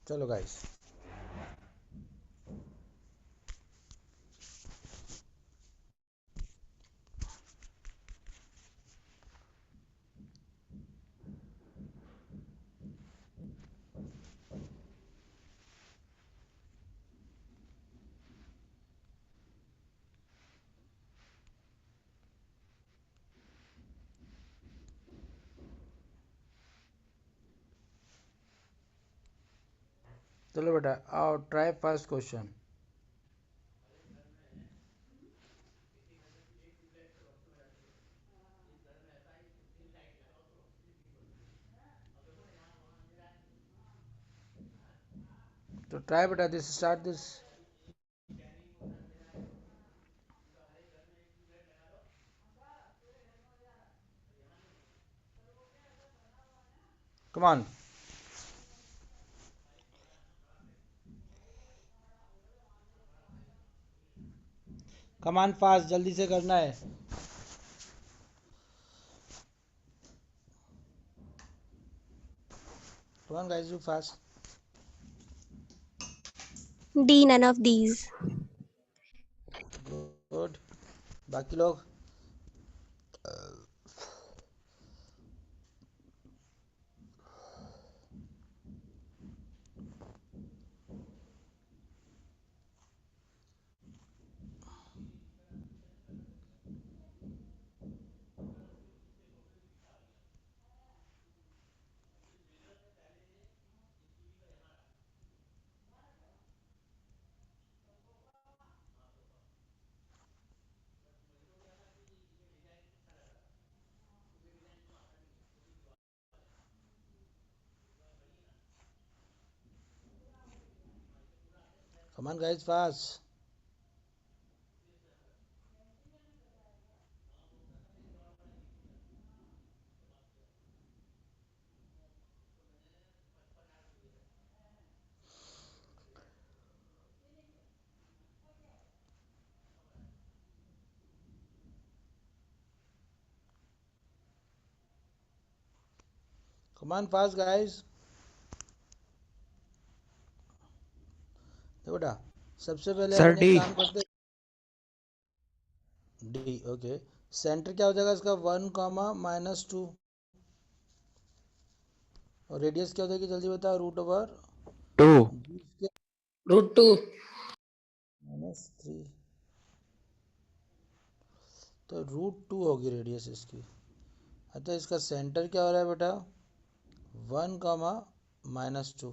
चलो गाइस, चलो बेटा आओ ट्राई फर्स्ट क्वेश्चन। तो ट्राई बेटा, this start this. Come on, come on fast, जल्दी से करना है। Come on guys, do fast. D, none of these. Good, बाकी लोग। Come on guys fast. Come on fast guys. देखो बेटा, सबसे पहले सर अपन एक डी। काम करते। D, okay. सेंटर क्या हो जाएगा इसका? 1, -2। और रेडियस क्या हो जाएगी? जल्दी बता। √ओवर 2। जी √2। -3। तो √2 होगी रेडियस इसकी। अच्छा, इसका सेंटर क्या हो रहा है बेटा? 1, -2।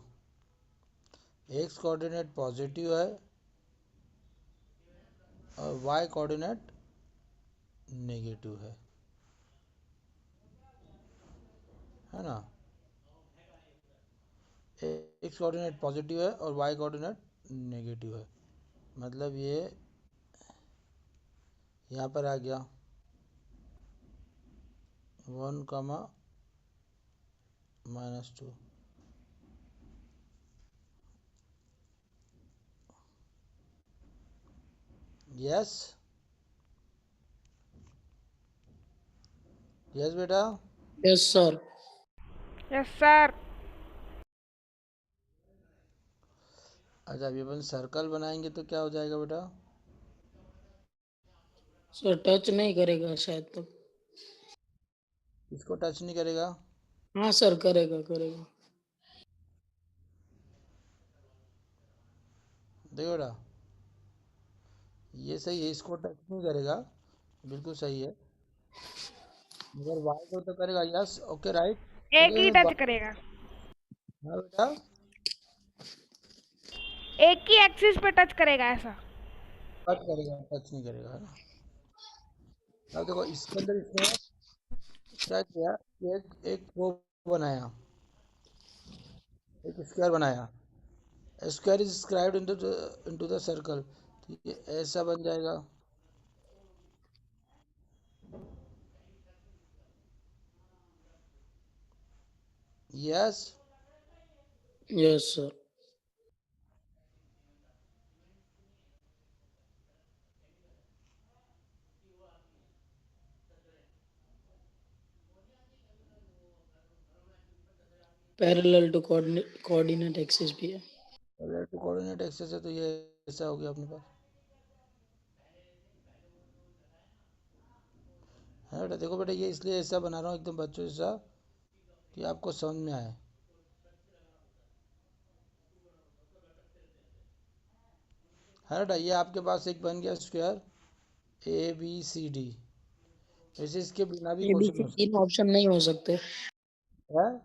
एक्स कोऑर्डिनेट पॉजिटिव है और वाई कोऑर्डिनेट नेगेटिव है ना? एक्स कोऑर्डिनेट पॉजिटिव है और वाई कोऑर्डिनेट नेगेटिव है। मतलब ये यहाँ पर आ गया 1, -2। यस, यस बेटा। Yes sir. Yes sir. अच्छा, अभी अपन सर्कल बनाएंगे तो क्या हो जाएगा बेटा? सर टच नहीं करेगा शायद तक। इसको टच नहीं करेगा? हाँ सर, करेगा करेगा। देखो बेटा, ये सही है, इसको टच नहीं करेगा, बिल्कुल सही है। मगर वाई को तो करेगा। Yes, okay, right. एक ही टच करेगा, हाँ बेटा, एक ही एक्सिस पे टच करेगा ऐसा। कट करेगा, टच नहीं करेगा, है ना? अब देखो इसके अंदर इसने क्या किया, एक वो बनाया, एक स्क्वायर बनाया। Square is scribed into the circle. तो ये ऐसा बन जाएगा। Yes, yes sir. Parallel to coordinate axis भी है। पैरेलल टू कोऑर्डिनेट एक्सिस है तो ये ऐसा हो गया अपने पास है बेटा। देखो बेटा, ये इसलिए ऐसा बना रहा हूँ एकदम बच्चों जैसा कि आपको समझ में आए। है बेटा, ये आपके पास एक बन गया square A B C D. वैसे इसके बिना भी ए बी क्वेश्चन सी हो तीन ऑप्शन नहीं हो सकते। सकता है।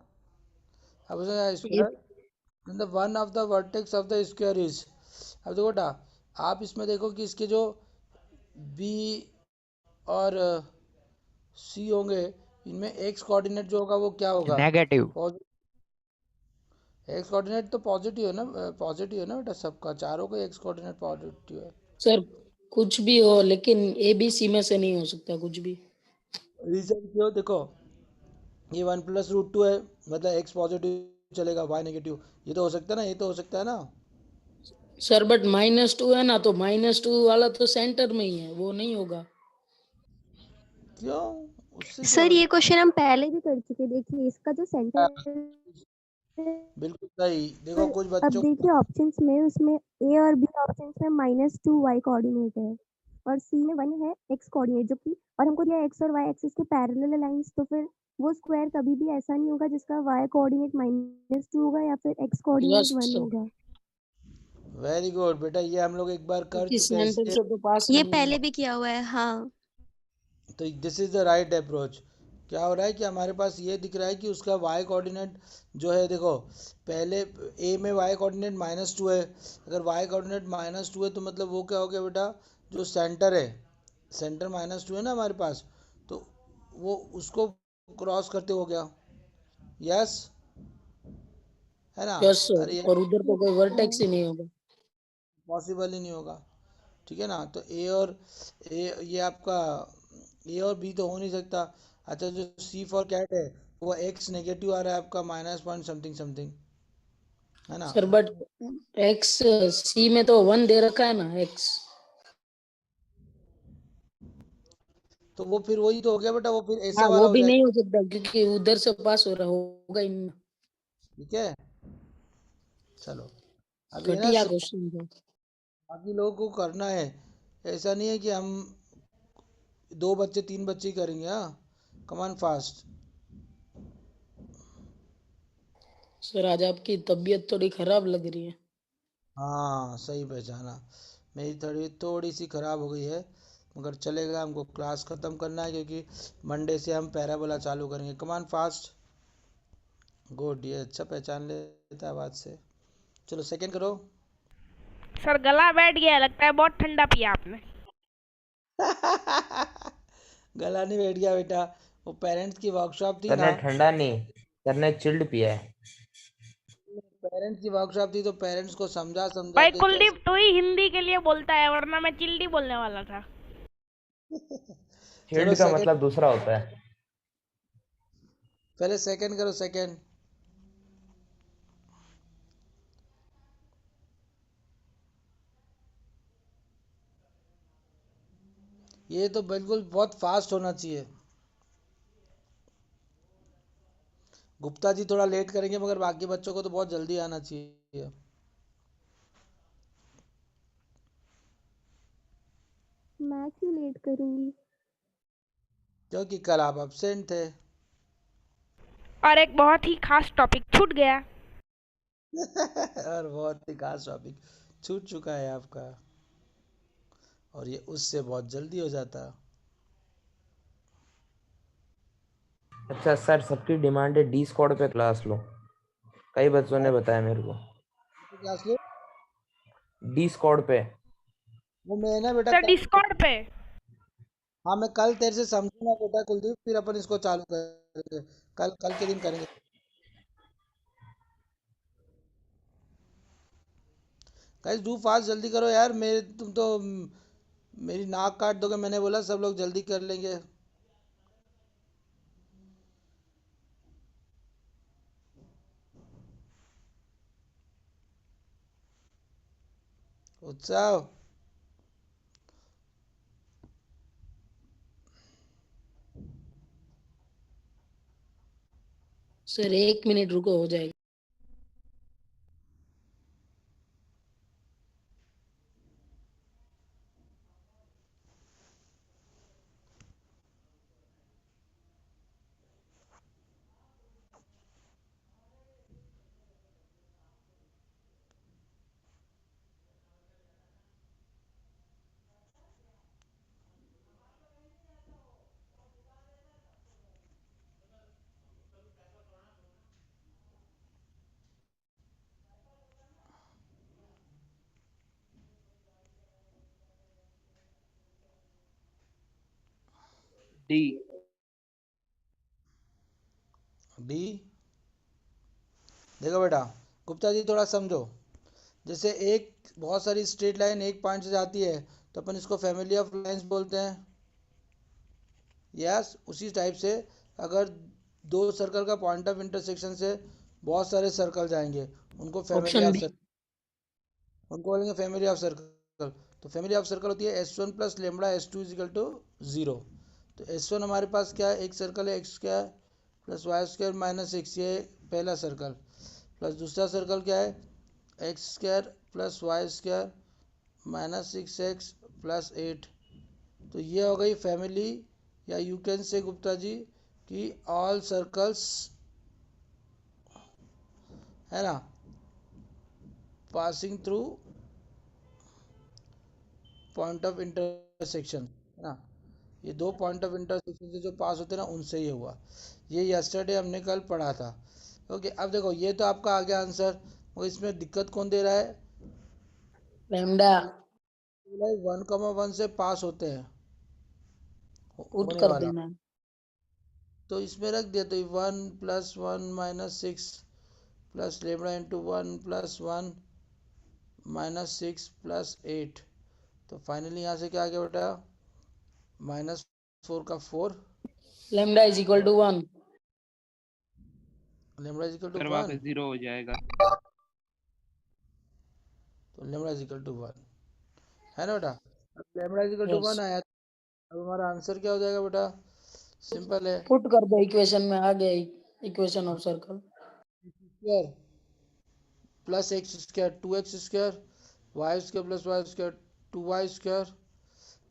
अब उसमें ये square the one of the vertex of the square is. अब देखो बेटा, आप इसमें देखो कि इसके जो बी और सी होंगे, इनमें एक्स कोऑर्डिनेट जो होगा वो क्या होगा? नेगेटिव। एक्स कोऑर्डिनेट तो पॉजिटिव है ना, पॉजिटिव है ना बेटा, सबका चारों का एक्स कोऑर्डिनेट पॉजिटिव है। सर कुछ भी हो लेकिन ए बी सी में से नहीं हो सकता कुछ भी। रीजन क्यों? देखो, ये 1+√2 है, मतलब एक्स पॉजिटिव चलेगा, वाई नेगेटिव। ये तो हो सकता है ना, ये तो हो सकता है ना। सर बट -2 है ना, तो -2 वाला तो सेंटर में ही है, वो नहीं होगा। क्यों? उससे क्या सर हो ये क्वेश्चन हम पहले भी कर चुके, देखिए इसका जो सकता है? सेंटर बिल्कुल सही। देखो पर कुछ अब बच्चों देखिए ऑप्शंस में, उसमें ए और बी ऑप्शंस में -2 वाई कोऑर्डिनेट है और सी में 1 है एक्स कोऑर्डिनेट, जो कि और हमको दिया एक्स और वाई एक्सिस के पैरेलल लाइंस, तो फिर वो स्क्वायर कभी भी ऐसा नहीं होगा जिसका वाई कोऑर्डिनेट -2 होगा या फिर एक्स कोऑर्डिनेट यस 1 सर, होगा। वेरी गुड बेटा, ये हम लोग एक बार कर क्योंकि चुके हैं सेंटर इसके। से तो पास ये नहीं है। पहले भी किया हुआ है, हाँ। तो this is the right approach. क्या हो रहा है कि हमारे पास ये दिख रहा है कि उसका वाई कोऑर्डिनेट जो है, देखो पहले ए में वाई कोऑर्डिनेट -2 है। अगर वाई कोऑर्डिनेट -2 है तो मतलब वो क्या हो गया बेटा, जो सेंटर है, सेंटर -2 है ना हमारे पास, तो वो उसको क्रॉस करते हो गया। यस, है ना? यस सर, अरे यार, और उधर तो कोई वर्टेक्स हाँ। ही नहीं होगा। पॉसिबल ही नहीं होगा। ठीक है ना? तो ए, ये आपका ए और बी तो हो नहीं सकता। अच्छा, जो सी फॉर कैट है, वो एक्स नेगेटिव आ रहा है आपका, माइनस पॉइंट समथिंग समथिंग, है ना? सर बट एक्स सी में तो 1 दे रखा है ना एक्स। तो वो फिर वही तो हो गया बेटा, वो फिर ऐसा हाँ वाला वो हो भी नहीं जाएगा। हो सकता क्योंकि उधर से पास हो रहा होगा ही नहीं। ठीक है, चलो। अब ये ना घटिया क्वेश्चन था। बाकी लोगों को करना है। ऐसा नहीं है कि हम 2 बच्चे 3 बच्चे ही करेंगे। हाँ, कमान फास्ट। सर आज आपकी तबीयत थोड़ी खराब लग रही है। हाँ, सही पहचाना। मेरी थोड़ी थोड़ी सी खराब हो गई है, मगर चलेगा। हमको क्लास ख़त्म करना है क्योंकि मंडे से हम पैराबोला चालू करेंगे। कमान फास्ट। गुड, ये अच्छा पहचान लेता है आवाज़ से। चलो सेकंड करो। सर गला बैठ गया, लगता है बहुत ठंडा पिया आपने। गला नहीं बैठ गया बेटा, वो पेरेंट्स की वर्कशॉप थी सर ना। ने ठंडा नहीं, सर ने चिल्ड पिया है। पेरेंट्स की वर्कशॉप थी तो पेरेंट्स को समझा समझा भाई के कैसे। कुलदीप, तू ही हिंदी के लिए बोलता है, वरना मैं चिल्डी बोलने वाला था। चलो चिल्ड का सेकंड, मतलब दूसरा होता है। पहले सेकंड करो, सेकंड। ये तो बिल्कुल बहुत फास्ट होना चाहिए। गुप्ता जी थोड़ा लेट करेंगे, मगर बाकी बच्चों को तो बहुत जल्दी आना चाहिए, मैं क्यों लेट करूंगी? क्योंकि कल आप एब्सेंट थे। और एक बहुत ही खास टॉपिक छूट गया। और बहुत ही खास टॉपिक छूट चुका है आपका, और ये उससे बहुत जल्दी हो जाता। अच्छा सर, सबकी डिमांड है डी स्क्वाड पे क्लास लो। कई बच्चों ने बताया मेरे को। क्लास लो। डी स्क्वाड पे। वो मैं ना बेटा सर कल, डिस्कॉर्ड पे। हाँ मैं कल तेरे से समझूंगा बेटा कुलदीप, फिर अपन इसको चालू करेंगे। कल कल के दिन करेंगे। गाइस डू फास्ट, जल्दी करो यार। मेरे तुम तो मेरी नाक काट दोगे। मैंने बोला सब लोग जल्दी कर लेंगे। उत्साह। सर 1 मिनट रुको, हो जाएगा। डी। डी। देखो बेटा, गुप्ता जी थोड़ा समझो। जैसे एक बहुत सारी स्ट्रेट लाइन एक पॉइंट से जाती है तो अपन इसको फैमिली ऑफ लाइंस बोलते हैं। यस, उसी टाइप से अगर दो सर्कल का पॉइंट ऑफ इंटरसेक्शन से बहुत सारे सर्कल जाएंगे, उनको family option of D. Circle, उनको बोलेंगे फैमिली ऑफ सर्कल। तो फैमिली ऑफ सर्कल होती है S1 plus lambda S2 is equal to 0। तो S1 हमारे पास क्या है, एक सर्कल है X square plus Y square minus X, ये पहला सर्कल। प्लस दूसरा सर्कल क्या है, X square plus Y square minus 6x plus 8। तो ये हो गई फैमिली, या you can say Gupta ji कि ऑल सर्कल्स, है ना, passing through point of intersection, है ना। ये दो पॉइंट ऑफ इंटरसेक्शन से जो पास होते हैं ना, उनसे ये हुआ। ये यस्टरडे हमने कल पढ़ा था। ओके, अब देखो ये तो आपका आ गया आंसर। वो इसमें दिक्कत कौन दे रहा है, लैम्डा 1,1 से पास होते हैं, पुट होने कर वाला। देना। तो इसमें रख दिया, तो 1 + 1 - 6 प्लस लेमड़ा इंटू 1 + 1 - 6 + 8। तो फाइनली यहाँ से क्या आ गया बेटा, -4 का 4, lambda is equal to 1। Lambda is equal to sir वहाँ 1। पे 0 हो जाएगा। तो लेमड़ा इजिकल टू 1 है ना बेटा। अब लेमड़ा इजिकल टू यस, 1 आया, अब हमारा आंसर क्या हो जाएगा बेटा, सिंपल है। पुट कर दो, इक्वेशन में आ गया, equation of circle. Square plus X square 2x² Y square plus Y square 2y²,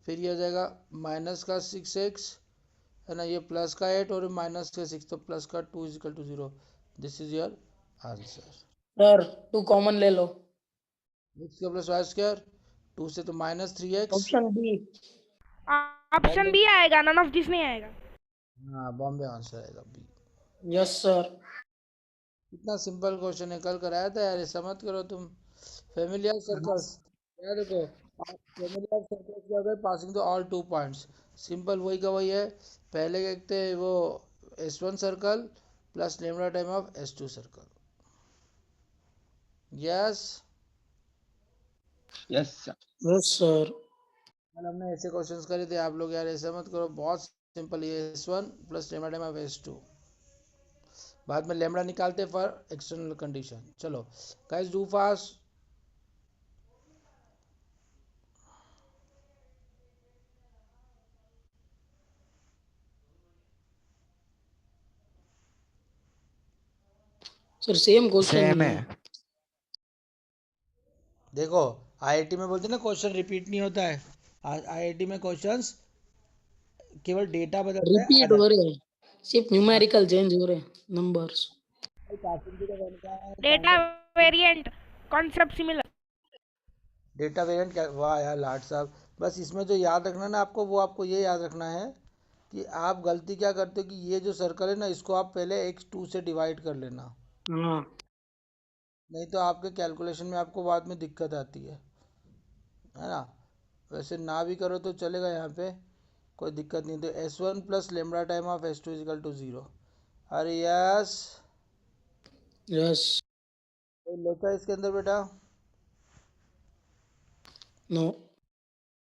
फिर ये हो जाएगा माइनस का 6x, है ना, ये प्लस का 8 और माइनस का 6, तो प्लस का 2 is equal to 0। This is your answer. Sir 2 common ले लो। X square plus Y square, 2 से तो -3x। Option D. ऑप्शन बॉम्बे, बी आएगा, नन ऑफ दिस नहीं आएगा। हाँ बॉम्बे आंसर आएगा बी। Yes sir. कितना सिंपल क्वेश्चन है, कल कराया था यार, ऐसा मत करो तुम। फैमिलियर सर्कल्स, याद देखो, फैमिलियर सर्कल्स क्या होता है, passing to all 2 points. Simple वही का वही है। पहले क्या कहते हैं वो, S1 circle plus lambda time of S2 circle. Yes, yes sir. Yes sir. कल हमने ऐसे क्वेश्चंस करे थे, आप लोग यार ऐसा मत करो, बहुत सिंपल। ये S1 plus lambda time of S2, बाद में लेमड़ा निकालते फॉर एक्सटर्नल कंडीशन। चलो guys do fast. Sir same question same ही है। है। देखो, आईआईटी में बोलते हैं ना क्वेश्चन रिपीट नहीं होता है। आईआईटी में क्वेश्चंस केवल डेटा बदलता है, रिपीट अदर। हो रहे हैं, सिर्फ न्यूमेरिकल चेंज हो रहे हैं, numbers. Data variant, concept similar. Data variant क्या, वाह यार लाट साहब। बस इसमें जो याद रखना है ना आपको, वो आपको ये याद रखना है कि आप गलती क्या करते हो कि ये जो सर्कल है ना, इसको आप पहले x2 से डिवाइड कर लेना, हाँ। नहीं तो आपके कैलकुलेशन में आपको बाद में दिक्कत आती है ना। वैसे ना भी करो तो चलेगा, यहाँ पे कोई दिक्कत नहीं। तो S1 plus lambda time of S2 is equal to 0। अरे यस, यस। कोई लोचा इसके अंदर बेटा, नो।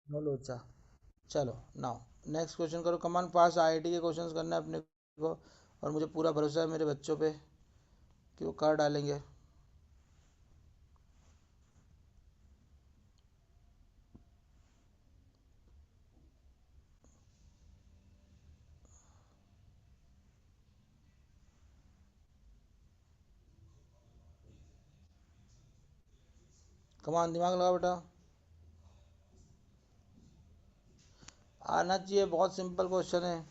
नो लोचा। चलो नाउ नेक्स्ट क्वेश्चन करो, कमान पास। आईआईटी के क्वेश्चंस करना है अपने को, और मुझे पूरा भरोसा है मेरे बच्चों पे कि वो कर डालेंगे। कमान दिमाग लगा बेटा, आना चाहिए, बहुत सिंपल क्वेश्चन है।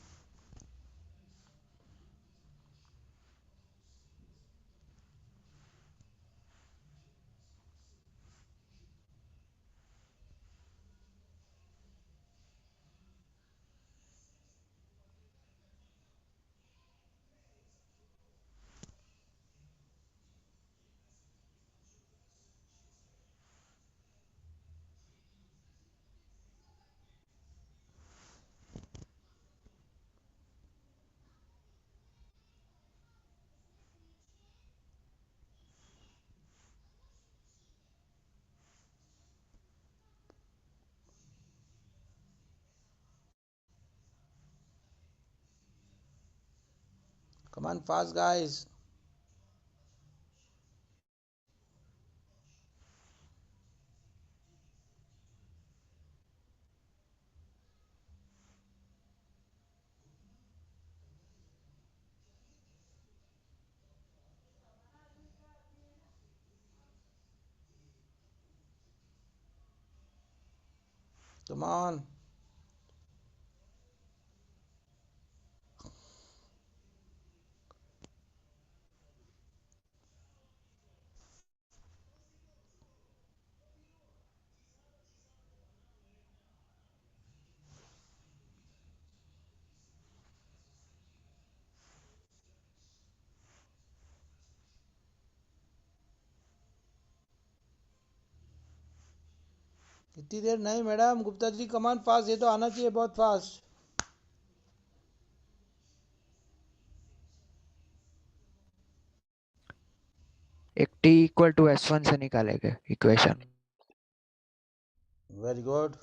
कमान फास्ट गाइस। कमान इतनी देर नहीं मैडम, गुप्ता जी कमान फास्ट, ये तो आना चाहिए बहुत फास्ट। एक t इक्वल टू s1 से निकालेंगे इक्वेशन। Very good.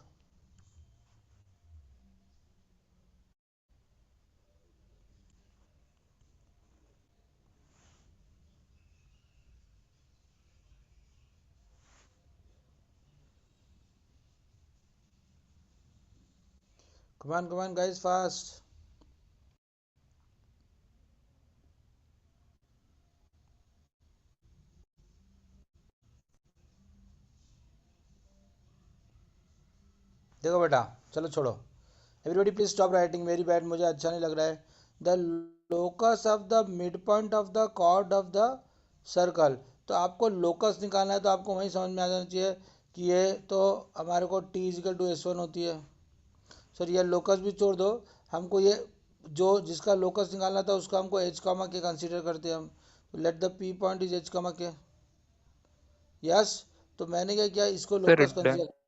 Come on guys fast. देखो बेटा, चलो छोड़ो, everybody please stop writing, very bad, मुझे अच्छा नहीं लग रहा है। The locus of the mid point of the chord of the circle, तो आपको लोकस निकालना है, तो आपको वहीं समझ में आ जाना चाहिए कि ये तो हमारे को t इजिकल टू s1 होती है। सर ये लोकस भी छोड़ दो, हमको ये जो जिसका लोकस निकालना था उसका हमको h कामा के कंसीडर करते हैं हम। Let the p point is h कामा के। यस, तो मैंने क्या किया, इसको sir locus done. Consider.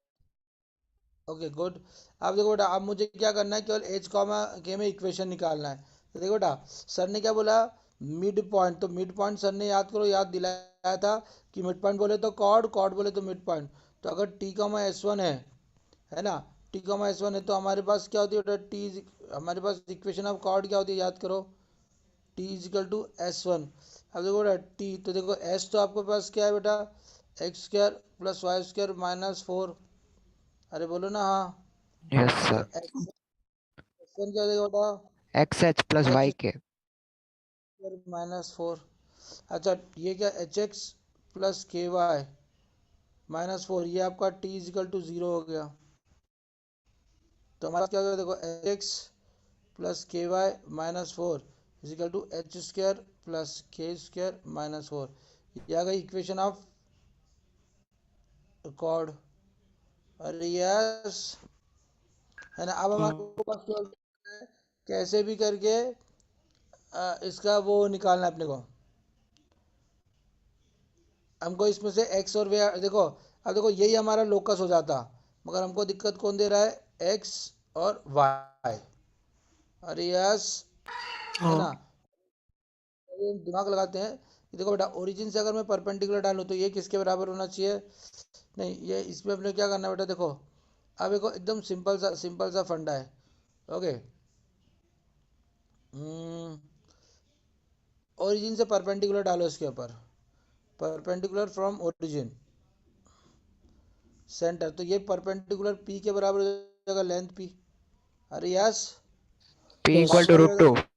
Okay good. अब देखो बेटा, अब मुझे क्या करना है, केवल h कॉमा के में इक्वेशन निकालना है। तो देखो बेटा, सर ने क्या बोला, मिड पॉइंट, तो मिड पॉइंट सर ने याद करो, याद दिलाया था कि मिड पॉइंट बोले तो कॉर्ड, कॉर्ड बोले तो मिड पॉइंट। तो अगर t कॉमा s1 है ना, t कॉमा s1 है, तो हमारे पास क्या होती है बेटा, हमारे पास इक्वेशन ऑफ कॉर्ड क्या होती है, याद करो, t इजिकल टू s1। अब देखो बेटा t, तो देखो s तो आपके पास क्या है बेटा, X square plus Y square minus 4। अरे बोलो ना हाँ। यस तो सर। x1 क्या हो जाएगा बेटा, x h plus h y k. Square minus 4। अच्छा ये क्या, एच एक्स प्लस के वाई माइनस 4, ये आपका t इजिकल टू 0 हो गया। तो हमारा क्या होगा, देखो एच एक्स प्लस के Y minus 4 is equal to H square plus के स्क्वायर माइनस 4। ये आ गई इक्वेशन ऑफ कॉर्ड। अरे यस, है ना। अब हमारे पास केवल कैसे भी करके इसका वो निकालना है अपने को, हमको इसमें से x और y, देखो अब देखो यही हमारा लोकस हो जाता, मगर हमको दिक्कत कौन दे रहा है, x और y। अरे यस, है ना। ये दिमाग लगाते हैं कि देखो बेटा, ओरिजिन से अगर मैं परपेंडिकुलर डालूं तो ये किसके बराबर होना चाहिए, नहीं ये इसमें अपने क्या करना है बेटा, देखो अब देखो एकदम सिंपल सा फंडा है। ओके, ओरिजिन से परपेंडिकुलर डालो इसके ऊपर, परपेंडिकुलर फ्रॉम ओरिजिन सेंटर, तो ये परपेंडिकुलर p के बराबर हो जाएगा, लेंथ p। अरे यस, p तो इक्वल यस टू बराबर हो रूट जाएगा 2।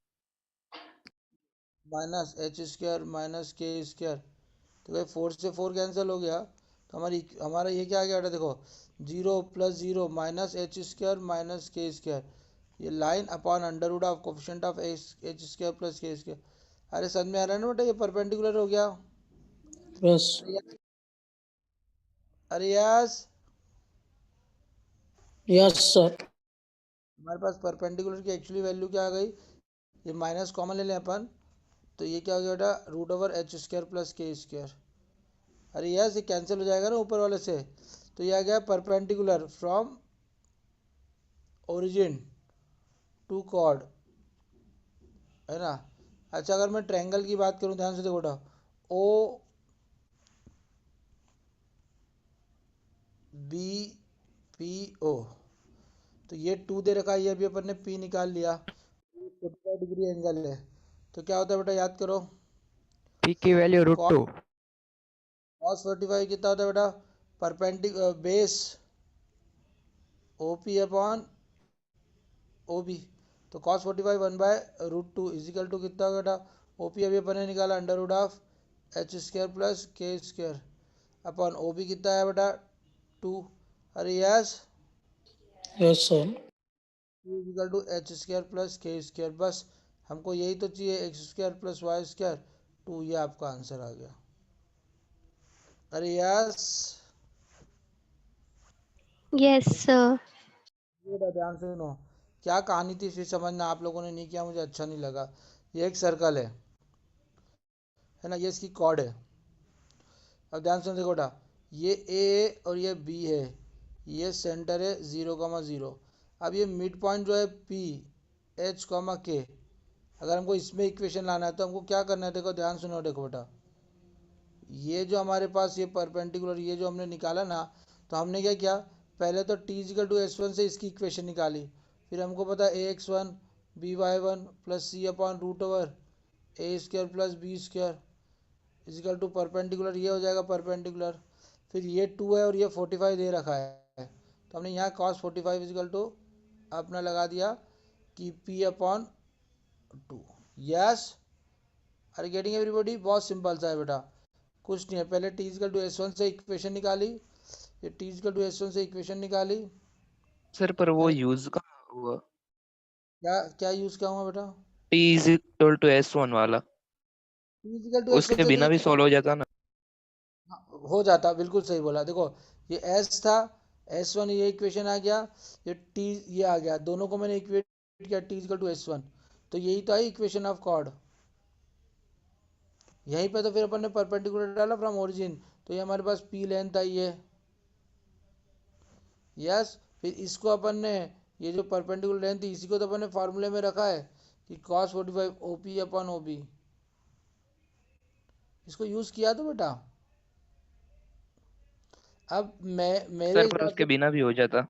माइनस एच स्क्वायर माइनस के स्क्वायर, तो भाई 4 से 4 कैंसिल हो गया, तो हमारा ये क्या आ गया बेटा, देखो 0 plus 0 minus H square minus के स्क्वायर, ये line upon under root of coefficient of H square plus के स्क्वायर। अरे समझ में आ रहा है ना बेटा, ये परपेंडिकुलर हो गया। यस अरे यस, यस सर। हमारे पास परपेंडिकुलर की एक्चुअली वैल्यू क्या आ गई, ये माइनस कॉमन ले लें अपन, तो ये क्या हो गया बेटा, root over H square plus के स्क्वायर। अरे यस, ये कैंसिल हो जाएगा ना ऊपर वाले से, तो ये आ गया perpendicular from origin to chord, है ना। अच्छा, अगर मैं ट्रायंगल की बात करूं, ध्यान से देखो बेटा, ओ बी पी ओ, तो ये 2 दे रखा है, ये अभी अपन ने पी निकाल लिया, 45 डिग्री एंगल है, तो क्या होता है बेटा, याद करो, पी की वैल्यू √2। कॉस 45 कितना होता है बेटा, perpendicular base O P upon O B, तो कॉस 45 1/√2 इजिकल टू कितना होगा बेटा, ओ पी अभी अपन ने निकाला under root of H square plus के स्क्वायर अपॉन ओ बी कितना है बेटा 2। अरे yes, yes sir. Equal to H square plus के स्क्वायर, बस हमको यही तो चाहिए, X square plus Y square 2, ये आपका आंसर आ गया। अरे यस, यस सर। ये बेटा ध्यान से सुनो, क्या कहानी थी फिर समझना, आप लोगों ने नहीं किया मुझे अच्छा नहीं लगा। ये एक सर्कल है ना, ये इसकी कॉर्ड है। अब ध्यान से देखो बेटा, ये ए और ये बी है, ये सेंटर है 0,0। अब ये मिड पॉइंट जो है पी H, K, अगर हमको इसमें इक्वेशन लाना है तो हमको क्या करना है, देखो ध्यान सुनो, देखो बेटा, ये जो हमारे पास ये परपेंडिकुलर ये जो हमने निकाला ना, तो हमने क्या किया, पहले तो t=s1 से इसकी इक्वेशन निकाली, फिर हमको पता ax1 by1 plus c upon root over A square plus B square equal to perpendicular, ये हो जाएगा परपेंडिकुलर, फिर ये 2 है और ये 45 दे रखा है, तो हमने यहाँ cos 45 इजिकल टू अपना लगा दिया कि p upon 2। Yes, are getting everybody, बहुत सिंपल सा है बेटा, कुछ नहीं है, पहले t=s1 से इक्वेशन निकाली, ये t=s1 से इक्वेशन निकाली, सर पर है वो ना। यूज कहाँ हुआ? क्या क्या यूज़ क्या हुआ बेटा, T is equal to S1 वाला, t=s1 उसके से बिना नहीं, भी सॉल्व हो जाता ना। हो जाता, बिल्कुल सही बोला, देखो ये s था, s1 ये इक्वेशन आ गया, ये t ये आ गया, दोनों को मैंने इक्वेट किया t=s1, तो यही तो है इक्वेशन ऑफ कॉर्ड। यहीं पे तो फिर अपन ने परपेंडिकुलर डाला फ्रॉम ओरिजिन, तो ये हमारे पास p लेंथ आई है। यस, फिर इसको अपन ने, ये जो परपेंडिकुलर लेंथ थी इसी को तो अपन ने फार्मूले में रखा है कि cos 45 OP अपॉन OB, इसको यूज़ किया तो बेटा। अब मैं मेरे सर पर हिसाब उसके से, बिना भी हो जाता।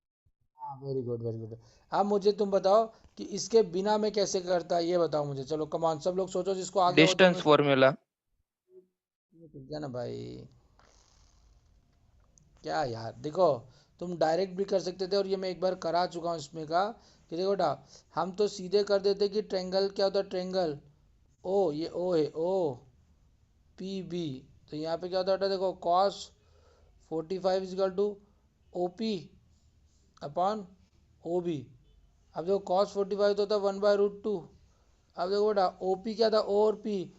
हाँ वेरी गुड वेरी गुड। अब मुझे तुम बताओ कि इसके बिना में कैसे करता है, ये बताओ मुझे, चलो कमान सब लोग सोचो, जिसको आ गया वो 2 डिस्टेंस मिनट फॉर्मूला। रुक जाना भाई। क्या यार, देखो तुम डायरेक्ट भी कर सकते थे, और ये मैं एक बार करा चुका हूँ इसमें का, कि देखो बेटा, हम तो सीधे कर देते कि ट्रेंगल क्या होता है, ट्रेंगल ओ, ये ओ है, ओ पी बी, तो यहाँ पे क्या होता है, देखो cos 45 equal to O P upon O B. अब देखो cos 45 तो होता है 1/√2। अब देखो बेटा ओ पी क्या था, ओ और पी,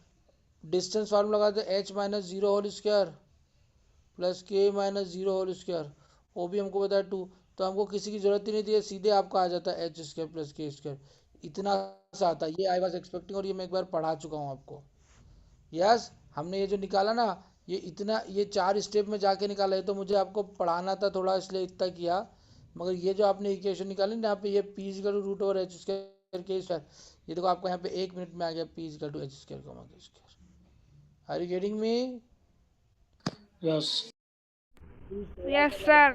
डिस्टेंस फार्मूला लगाते h-0 whole square plus k-0 whole square, ओ भी हमको बताया 2, तो हमको किसी की जरूरत ही नहीं थी, सीधे आपका आ जाता है एच स्क्वायर प्लस के स्क्वायर, इतना सा आता है, ये आई वाज एक्सपेक्टिंग, और ये मैं एक बार पढ़ा चुका हूँ आपको। यस, हमने ये जो निकाला ना, ये इतना, ये 4 स्टेप में जाके निकाला, ये तो मुझे आपको पढ़ाना था थोड़ा, इसलिए इतना किया, मगर ये जो आपने इक्वेशन निकाली ना, यहाँ पे ये P is equal to root over H square K square, ये देखो आपको यहाँ पे 1 मिनट में आ गया P is equal to H square comma k square. Are you getting me. Yes थोड़ा यस सा सर।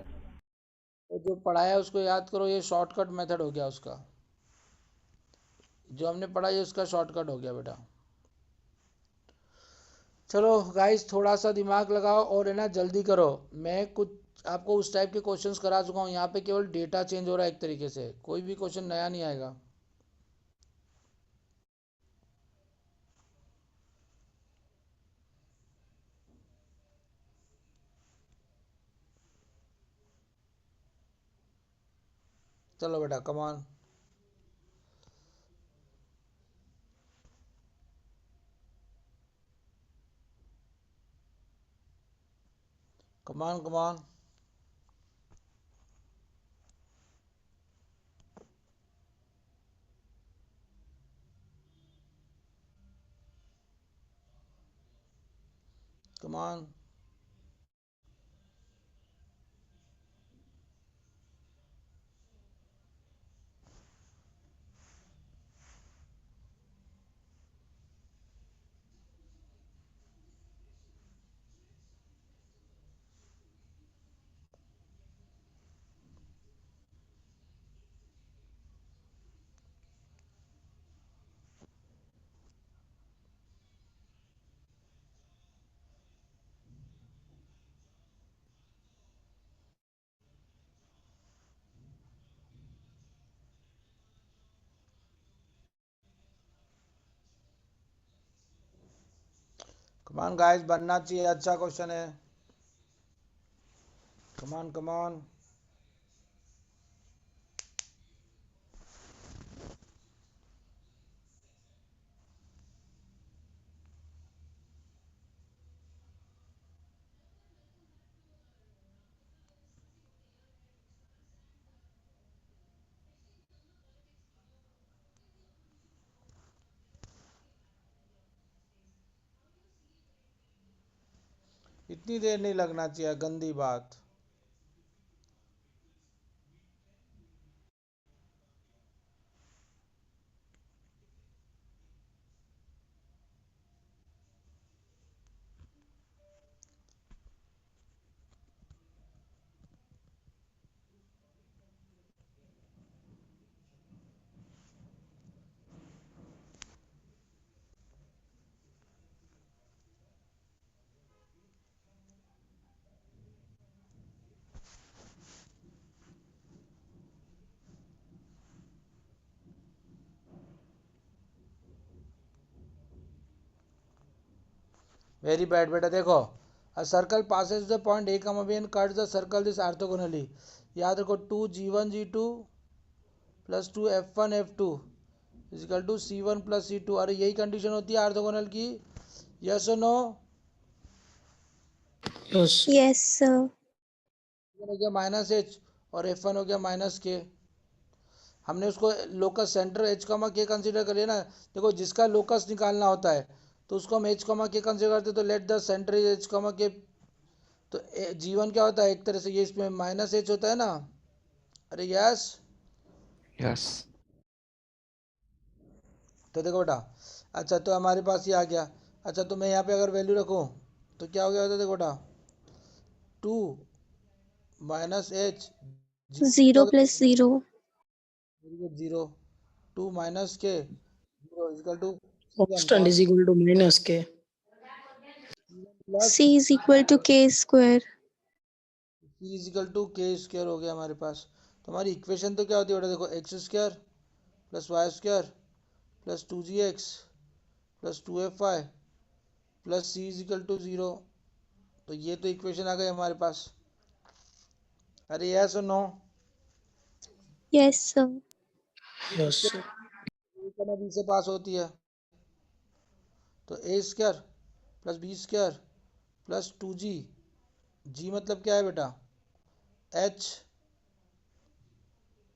तो जो पढ़ाया उसको याद करो, ये शॉर्टकट मेथड हो गया उसका, जो हमने पढ़ा ये उसका शॉर्टकट हो गया बेटा। चलो गाइस, थोड़ा सा दिमाग लगाओ और है ना जल्दी करो, मैं कुछ आपको उस टाइप के क्वेश्चंस करा चुका हूँ, यहाँ पे केवल डेटा चेंज हो रहा है एक तरीके से, कोई भी क्वेश्चन नया नहीं आएगा। चलो बेटा कमान। कमान कमान। कमान। कमान गाइस, बनना चाहिए, अच्छा क्वेश्चन है। कमान कमान। इतनी देर नहीं लगना चाहिए, गंदी बात। वेरी बैड बेटा। देखो, a circle passes the point a comma b and cuts the circle this orthogonally। याद रखो 2g1 g2 plus 2f1 f2 is equal to c1 plus c2। अरे यही कंडीशन होती है ऑर्थोगोनल की। यस और नो? यस। Yes sir. हो गया माइनस एच और f1 हो गया माइनस के। हमने उसको लोकस सेंटर एच कमा के कंसीडर कर लिया ना। देखो, जिसका लोकस निकालना होता है तो उसको हम एच कमा के कंसीडर करते हैं, तो let the centre is H कमा के। तो जीवन क्या होता है, एक तरह से ये इसमें माइनस एच होता है ना। अरे यस। यस। तो देखो बेटा, अच्छा तो हमारे पास ये आ गया। अच्छा तो मैं यहाँ पे अगर वैल्यू रखूँ तो क्या हो गया होता है, देखो बेटा 2 minus H 0 plus 0। 0 2 minus k 0 is equal to constant is equal to minus k. Plus c is equal to k square. c is equal to k square हो गया हमारे पास। तो हमारी इक्वेशन तो क्या होती है बेटा, देखो X square plus Y square plus 2gx plus 2fy plus c is equal to 0। तो ये तो इक्वेशन आ गई हमारे पास। अरे यस और no? Yes sir. Yes. B से पास होती है, तो A square plus B square plus 2g। G मतलब क्या है बेटा, H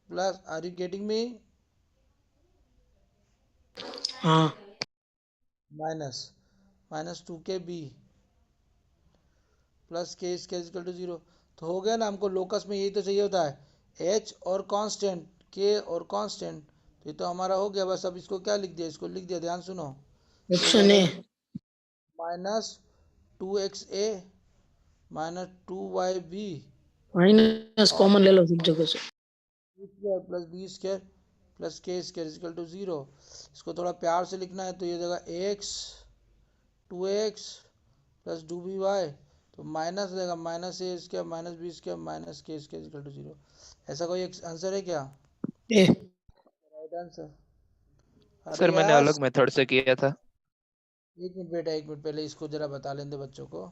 plus, are you getting me, हाँ। Minus minus 2k B plus के स्क्वायर इक्वल टू 0। तो हो गया ना। हमको लोकस में यही तो चाहिए होता है, एच और कांस्टेंट, के और कांस्टेंट। तो ये तो हमारा हो गया। बस अब इसको क्या लिख दिया, इसको लिख दिया, ध्यान सुनो। Option A. Minus 2xa minus 2yb minus common ले लो सब जगह से। Square plus B square plus के स्क्वायर इक्वल टू 0। इसको थोड़ा प्यार से लिखना है तो ये जगह एक्स 2x प्लस 2by, तो माइनस देगा minus a square minus b square minus के स्क्वायर इक्वल टू 0। ऐसा कोई एक आंसर है क्या? ए। Right answer. अरे सर मैंने यस। अलग मेथड से किया था। एक मिनट बेटा, एक मिनट, पहले इसको जरा बता लेंगे बच्चों को।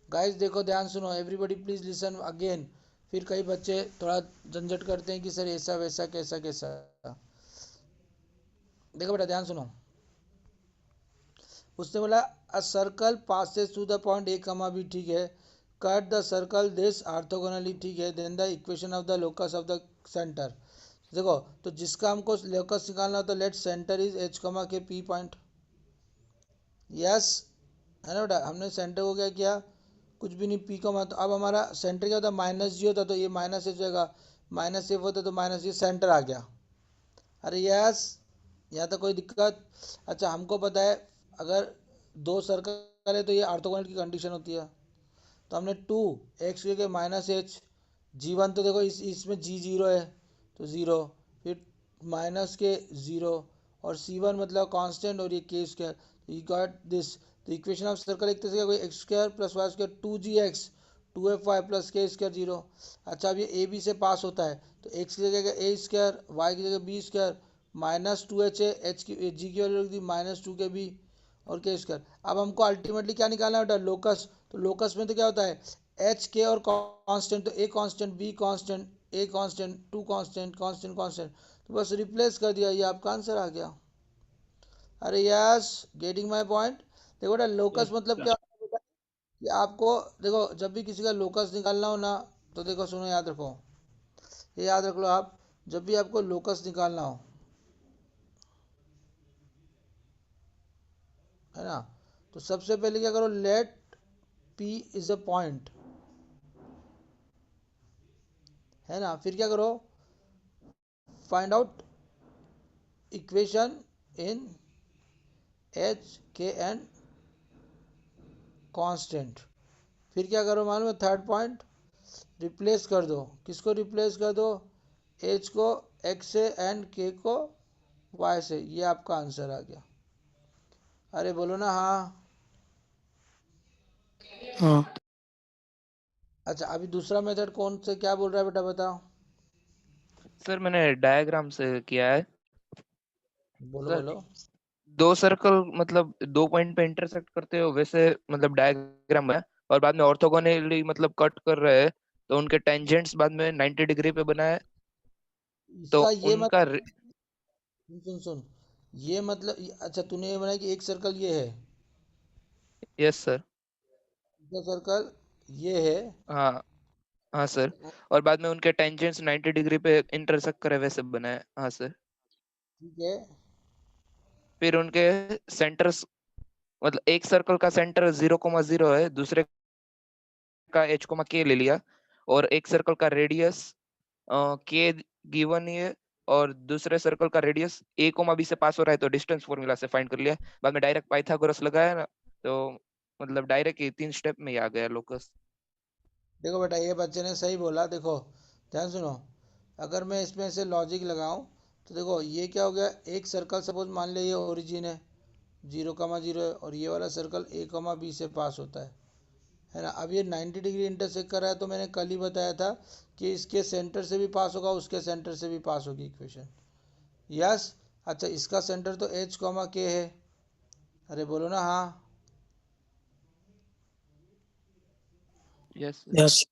गाइस देखो, ध्यान सुनो, एवरीबॉडी प्लीज लिसन अगेन। फिर कई बच्चे थोड़ा झंझट करते हैं कि सर ऐसा वैसा कैसा कैसा। देखो बेटा ध्यान सुनो, उसने बोला a circle passes through the point A comma B, ठीक है, cut the circle this orthogonally, ठीक है, then the equation of the locus of the centre. देखो तो जिसका हमको लोकस निकालना हो तो लेट सेंटर इज एच कमा के पी पॉइंट। यस, है ना बेटा, हमने सेंटर को क्या किया, कुछ भी नहीं, पी कमा, तो अब हमारा सेंटर क्या होता है, माइनस जी होता, तो ये माइनस एच होगा, माइनस एफ होता तो माइनस ये सेंटर आ गया। अरे यस, यहाँ तक कोई दिक्कत। अच्छा हमको पता है अगर दो सर्कल है तो ये ऑर्थोगोनल की कंडीशन होती है, तो हमने 2 एक्स के माइनस एच, जी वन तो देखो इसमें जी जीरो है तो ज़ीरो, फिर माइनस के ज़ीरो, और सी वन मतलब कांस्टेंट, और ये K square, you got this. तो इक्वेशन ऑफ सर्कल एक तरह से कोई X square plus Y square 2gx 2fy plus के स्क्वायर जीरो। अच्छा अब ये ए बी से पास होता है तो एक्स की जगह ए स्क्वायर, वाई की जगह बी स्क्वायर, माइनस 2h है, एच की जी की वैल्यू रख दी माइनस 2 के बी और के स्क्वायर। अब हमको अल्टीमेटली क्या निकालना है बेटा, लोकस। तो लोकस में तो क्या होता है, एच के और कांस्टेंट, तो A constant B constant A constant two constant constant constant, तो बस रिप्लेस कर दिया, ये आपका आंसर आ गया। अरे यस, गेटिंग माय पॉइंट। देखो बेटा लोकस मतलब क्या होता है बेटा, कि आपको देखो जब भी किसी का लोकस निकालना हो ना, तो देखो सुनो याद रखो, ये याद रख लो आप, जब भी आपको लोकस निकालना हो, है ना, तो सबसे पहले क्या करो, let P is a point, है ना, फिर क्या करो, find out equation in H K and constant. फिर क्या करो मालूम है, थर्ड पॉइंट, रिप्लेस कर दो, किसको रिप्लेस कर दो, एच को एक्स से एंड के को वाई से, ये आपका आंसर आ गया। अरे बोलो ना हाँ। हाँ अच्छा अभी दूसरा मेथड कौन से क्या बोल रहा है बेटा बताओ। सर मैंने डायग्राम से किया है। बोलो सर बोलो। दो सर्कल मतलब दो पॉइंट पे इंटरसेक्ट करते हो वैसे मतलब डायग्राम है, और बाद में ऑर्थोगोनली मतलब कट कर रहे हैं, तो उनके टेंजेंट्स बाद में 90 डिग्री पे बना है। तो इसका ये मत, उनका सुन सुन सुन, ये मतलब अच्छा तूने ये बनाया कि एक सर्कल ये है, यस सर। दूसरा सर्कल ये है, हाँ हाँ सर, और बाद में उनके टेंजेंट्स 90 डिग्री पे इंटरसेक्ट करे वैसे बना है। हाँ सर। ठीक है। फिर उनके सेंटर्स मतलब एक सर्कल का सेंटर 0,0 है, दूसरे का एच कोमा के ले लिया, और एक सर्कल का रेडियस के गिवन है, और दूसरे सर्कल का रेडियस ए कोमा बी से पास हो रहा है, तो डिस्टेंस फॉर्मूला से फाइंड कर लिया। बाद में डायरेक्ट पाइथागोरस लगाया ना, तो मतलब डायरेक्ट ही 3 स्टेप में ही आ गया लोकस। देखो बेटा ये बच्चे ने सही बोला, देखो ध्यान सुनो, अगर मैं इसमें से लॉजिक लगाऊं तो देखो ये क्या हो गया, एक सर्कल सपोज मान लिया ये ओरिजिन है 0,0 है, और ये वाला सर्कल ए कमा बी से पास होता है ना। अब ये 90 डिग्री इंटरसेक्ट कर रहा है, तो मैंने कल ही बताया था कि इसके सेंटर से भी पास होगा, उसके सेंटर से भी पास होगी इक्वेशन। यस। अच्छा इसका सेंटर तो एच कॉमा के है, अरे बोलो ना हाँ। यस यस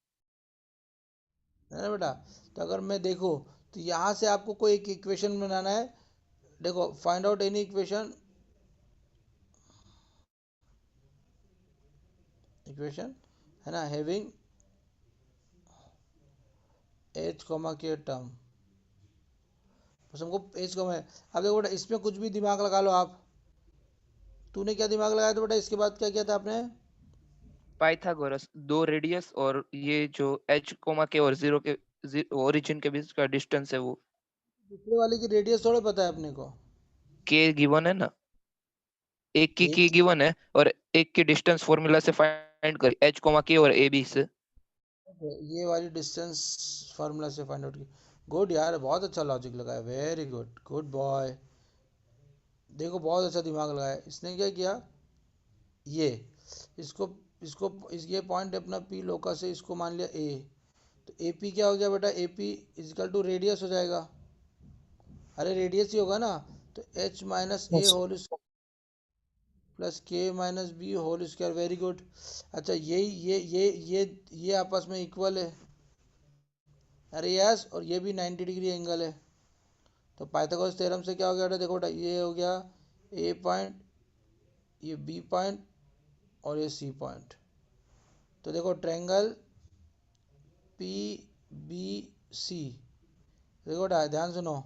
है ना बेटा, तो अगर मैं देखूँ तो यहाँ से आपको कोई एक इक्वेशन बनाना है। देखो find out any equation, equation, है ना, हैविंग एच कॉमा के टर्म, बस हमको एच कॉमा है। अब देखो बेटा इसमें कुछ भी दिमाग लगा लो आप, तूने क्या दिमाग लगाया था बेटा, इसके बाद क्या किया था आपने, पाइथागोरस, दो रेडियस और ये जो एच कोमा के और जीरो के ओरिजिन के बीच का डिस्टेंस है वो दूसरे वाले की रेडियस थोड़ा पता है अपने को, के गिवन है ना, एक की एक गिवन है और एक की डिस्टेंस फॉर्मूला से फाइंड कर एच कोमा के और ए बी से। ये वाली डिस्टेंस फार्मूला से फाइंड आउट की। गुड यार, बहुत अच्छा लॉजिक लगाया, वेरी गुड, गुड बॉय। देखो बहुत अच्छा दिमाग लगाया, इसने क्या किया, ये इसको ये पॉइंट अपना पी लोकस है, इसको मान लिया ए, तो ए पी क्या हो गया बेटा, A P is equal to radius हो जाएगा, अरे रेडियस ही होगा ना, तो H minus A yes whole plus के minus B whole square, very good. अच्छा ये आपस में इक्वल है, अरे यस, और ये भी 90 डिग्री एंगल है। तो पाइथागोरस थ्योरम से क्या हो गया बेटा, देखो बेटा ये हो गया ए पॉइंट, ये बी पॉइंट और ये सी पॉइंट। तो देखो ट्रायंगल पी बी सी, देखो बेटा ध्यान सुनो,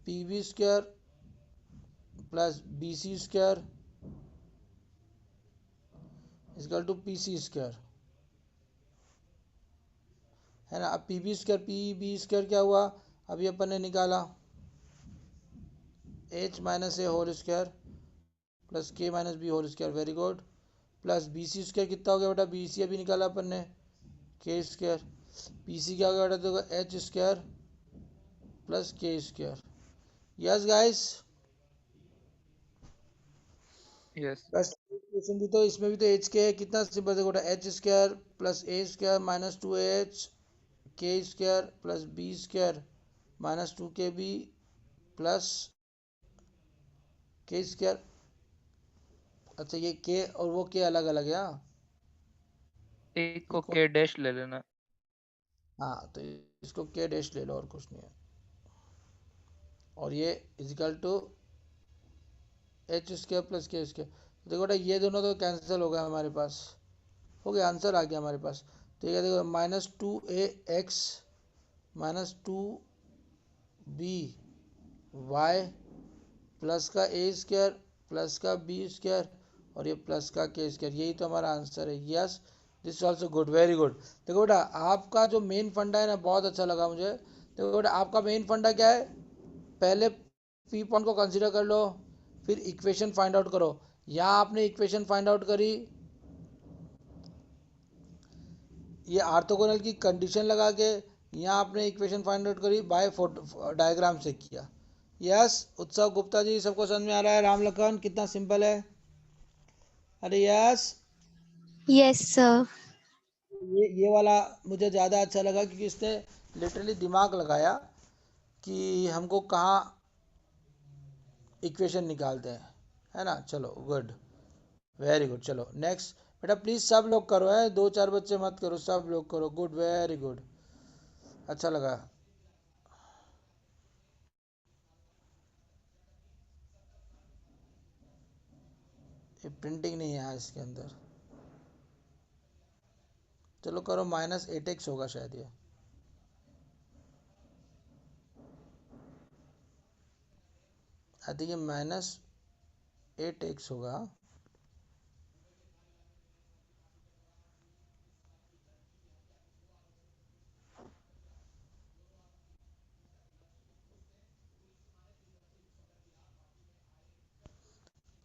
P B square plus B C square equal to P C square, है ना। अब P B square P B square क्या हुआ, अभी अपन ने निकाला H minus A whole square plus के minus B whole square, very good, plus B C square कितना हो गया बेटा, बी सी अभी निकाला अपन ने के स्क्वायर, पी सी क्या हो गया बेटा, देखो एच स्क्वायर प्लस के स्क्वायर। यस गाइस, यस बस क्वेश्चन भी, तो इसमें भी तो एच के है, कितना सिंपल देखो बेटा, H square plus A square minus two H K square plus B square minus two K B plus के स्क्वायर। अच्छा ये के और वो के अलग अलग है, हाँ। एक ये को कौन, के डैश ले लेना। हाँ तो इसको के डैश ले लो और कुछ नहीं है, और ये equal to H square plus के स्क्वायर। देखो बेटा ये दोनों तो कैंसिल हो गया हमारे पास, हो गया, आंसर आ गया हमारे पास। तो ये देखो minus two a x minus two b y plus का ए स्क्वायर प्लस का बी स्क्वायर और ये प्लस का के स्क्वायर, यही तो हमारा आंसर है। Yes, this also good, very good. देखो बेटा आपका जो मेन फंडा है ना, बहुत अच्छा लगा मुझे। देखो बेटा आपका मेन फंडा क्या है, पहले पी पॉइंट को कंसीडर कर लो, फिर इक्वेशन फाइंड आउट करो। यहाँ आपने इक्वेशन फाइंड आउट करी, ये आर्थोगोनल की कंडीशन लगा के, यहाँ आपने इक्वेशन फाइंड आउट करी बाय डायग्राम से किया। यस उत्सव गुप्ता जी, सबको समझ में आ रहा है, राम लखन कितना सिंपल है। अरे यस, यस सर। ये वाला मुझे ज़्यादा अच्छा लगा क्योंकि इसने लिटरली दिमाग लगाया कि हमको कहाँ इक्वेशन निकालते हैं, है ना। चलो गुड, वेरी गुड। चलो नेक्स्ट बेटा, प्लीज़ सब लोग करो, है, दो चार बच्चे मत करो, सब लोग करो, गुड, वेरी गुड, अच्छा लगा। ये प्रिंटिंग नहीं है इसके अंदर, चलो करो, माइनस एट एक्स होगा शायद ये, आई थिंक ये माइनस एट एक्स होगा।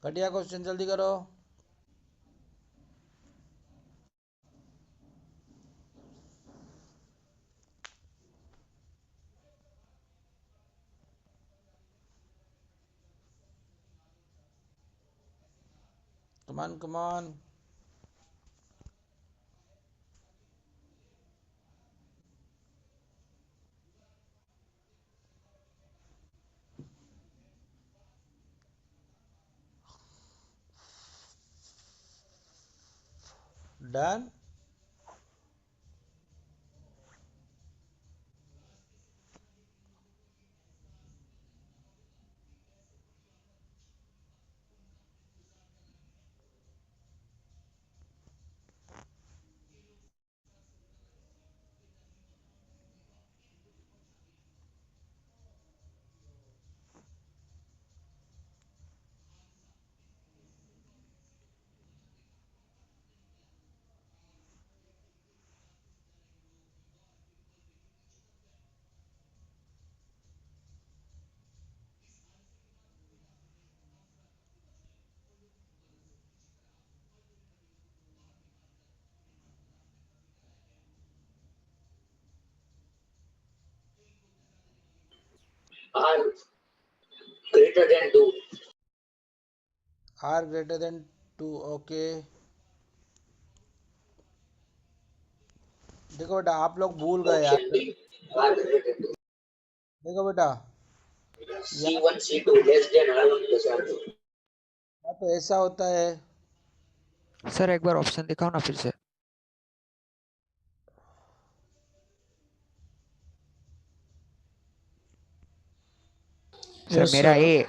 घटिया क्वेश्चन, जल्दी करो। Come on come on, done. R greater than 2. R greater than two, okay. देखो बेटा आप लोग भूल गए यार, Option D, R greater than 2. देखो बेटा यहाँ C1, C2 less than R1 plus R2. यहाँ तो ऐसा होता है, सर एक बार ऑप्शन दिखाओ ना फिर से। सर Yes, मेरा sir. ए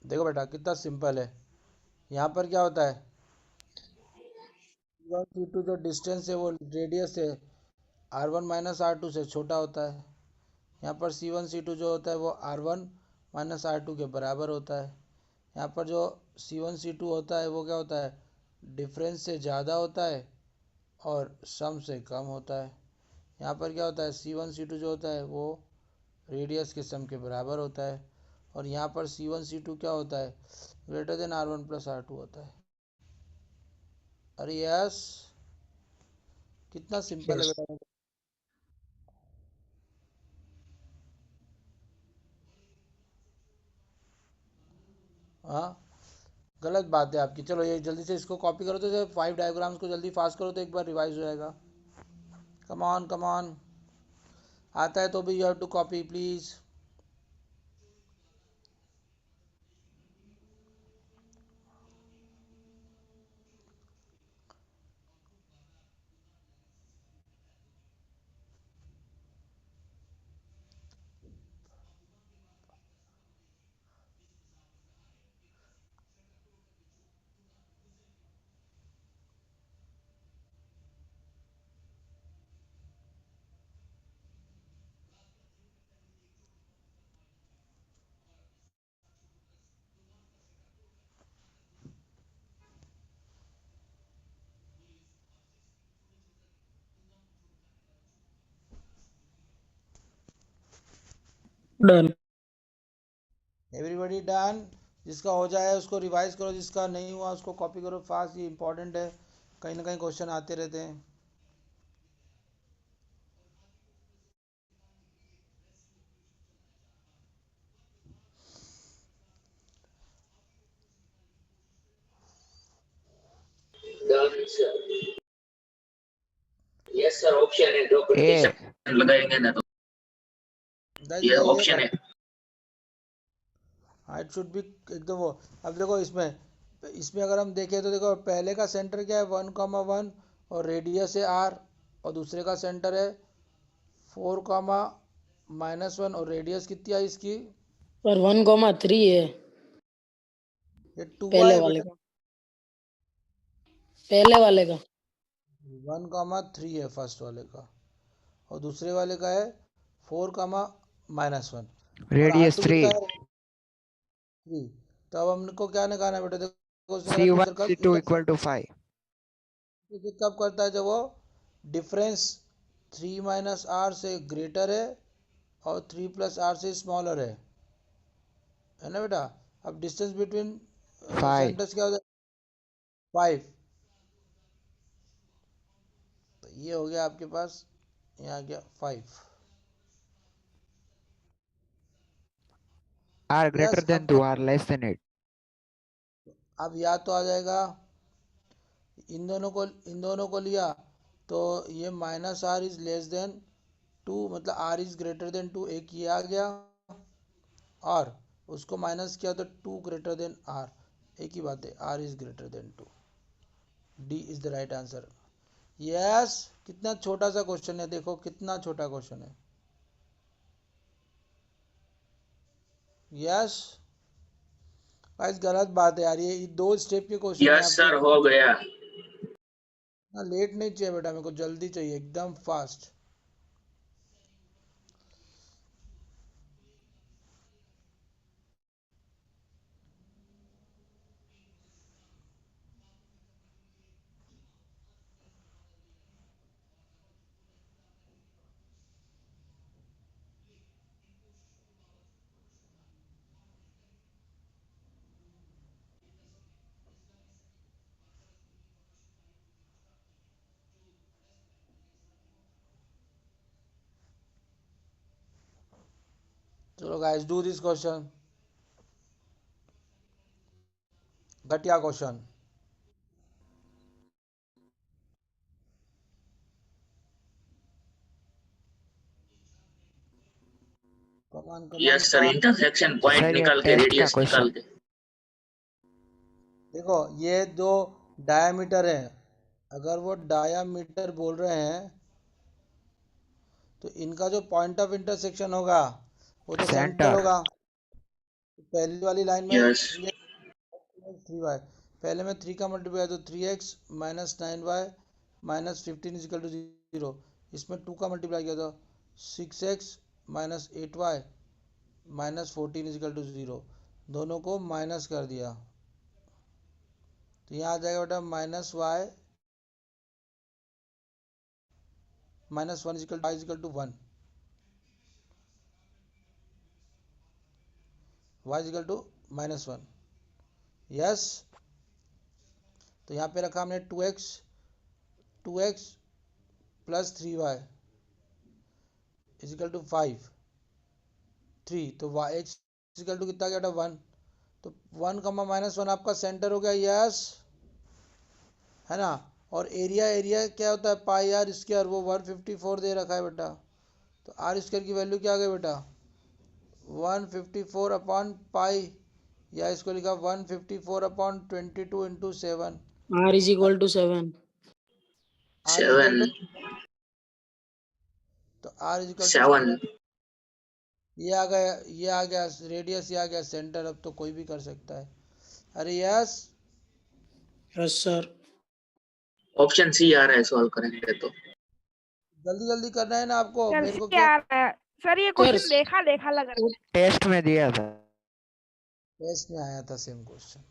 देखो बेटा कितना सिंपल है। यहाँ पर क्या होता है, वन सी टू जो डिस्टेंस है वो रेडियस है R one minus R two से छोटा होता है। यहाँ पर सी वन सी टू जो होता है वो R one minus R two के बराबर होता है। यहाँ पर जो सी वन सी टू होता है वो क्या होता है, डिफरेंस से ज़्यादा होता है और सम से कम होता है। यहाँ पर क्या होता है, सी वन सी टू जो होता है वो रेडियस के सम के बराबर होता है। और यहाँ पर सी वन सी टू क्या होता है, greater than R one plus R two होता है। अरे यस, कितना सिंपल है Yes. बेटा। हाँ, गलत बात है आपकी। चलो ये जल्दी से इसको कॉपी करो, तो 5 डायग्राम्स को जल्दी फास्ट करो तो एक बार रिवाइज हो जाएगा। कम ऑन कम ऑन, आता है तो भी you have to copy please. Done. Everybody done. जिसका हो जाए उसको रिवाइज करो, जिसका नहीं हुआ उसको कॉपी करो फास्ट, ये इंपॉर्टेंट है, कहीं ना कहीं क्वेश्चन आते रहते हैं। Done, sir. Yes, sir. Option है, दो ए कंडीशन लगाएंगे ना तो दैट ये ये ऑप्शन है। हाँ, इट शुड बी एकदम वो। अब देखो इसमें इसमें अगर हम देखें तो देखो पहले का सेंटर क्या है, 1,1 और रेडियस है आर। और दूसरे का सेंटर है 4,-1 और रेडियस कितनी आई इसकी, पर 1,3 है ये 2 पहले आई वाले बेटा। का। पहले वाले का 1,3 है फर्स्ट वाले का, और दूसरे वाले का है 4,-1। और आर रेडियस टू 3 कितना है, 3। तो अब हमको क्या निकालना है बेटा, देखो उसने कहा C two one circle C two equal to 5 ये कब करता है, जब वो डिफरेंस 3 - आर से ग्रेटर है और 3 + आर से स्मॉलर है ना बेटा। अब डिस्टेंस बिटवीन 5 सेंटर्स क्या होता है, 5। तो ये हो गया आपके पास, यहाँ गया 5। R greater yes, then 2 R less than 8 अब याद तो आ जाएगा। इन दोनों को लिया तो ये -r इज लेस देन 2, मतलब r इज ग्रेटर देन 2, एक ये आ गया। और उसको माइनस किया तो 2 ग्रेटर देन r, एक ही बात है, r is greater than 2। D is the right answer. Yes, कितना छोटा सा क्वेश्चन है, देखो कितना छोटा क्वेश्चन है। यस गाइस, गलत बात है यार, ये 2 स्टेप के क्वेश्चन है यस आपसे। सर, हो गया। ना लेट नहीं चाहिए बेटा, मेरे को जल्दी चाहिए, एकदम फास्ट। चलो गाइस डू दिस क्वेश्चन, घटिया question. Come on yes sir, intersection point sir ये निकाल के टेस्ट का रेडियस निकाल क्वेश्चन। के। देखो ये दो डायामीटर है, अगर वो डायामीटर बोल रहे हैं तो इनका जो पॉइंट ऑफ इंटरसेक्शन होगा वो तो सेंटर सेंटर। होगा। पहली वाली लाइन में यस 3y, पहले में 3 का मल्टीप्लाई तो 3x minus 9y minus 15 is equal to 0। इसमें 2 का मल्टीप्लाई किया तो 6x minus 8y minus 14 is equal to 0। दोनों को माइनस कर दिया तो यहाँ आ जाएगा बेटा minus Y minus 1 equal to 1, y equal to minus 1। Yes, तो यहाँ पे रखा हमने 2x plus 3y is equal to 5 3, तो y x इजिकल टू कितना गया बेटा 1। तो 1 कमा माइनस 1 आपका सेंटर हो गया, यस है ना। और एरिया क्या होता है पाई आर स्क्वायर, वो 154 दे रखा है बेटा। तो आर स्क्वायर की वैल्यू क्या आ गई बेटा 154 अपॉन पाई, या इसको लिखा 154 upon 22 into 7। R is equal to 7. R equal 7 to, तो आर इजिकल टू 7 ये आ गया रेडियस, ये आ गया सेंटर। अब तो कोई भी कर सकता है। अरे yes, Yes, sir. Option C आ रहा है सॉल्व करेंगे तो। जल्दी जल्दी करना है ना आपको, मेरे जल्दी को क्या आ रहा है सर, ये Sir, क्वेश्चन देखा देखा लग रहा है। टेस्ट में दिया था। टेस्ट में आया था सेम क्वेश्चन।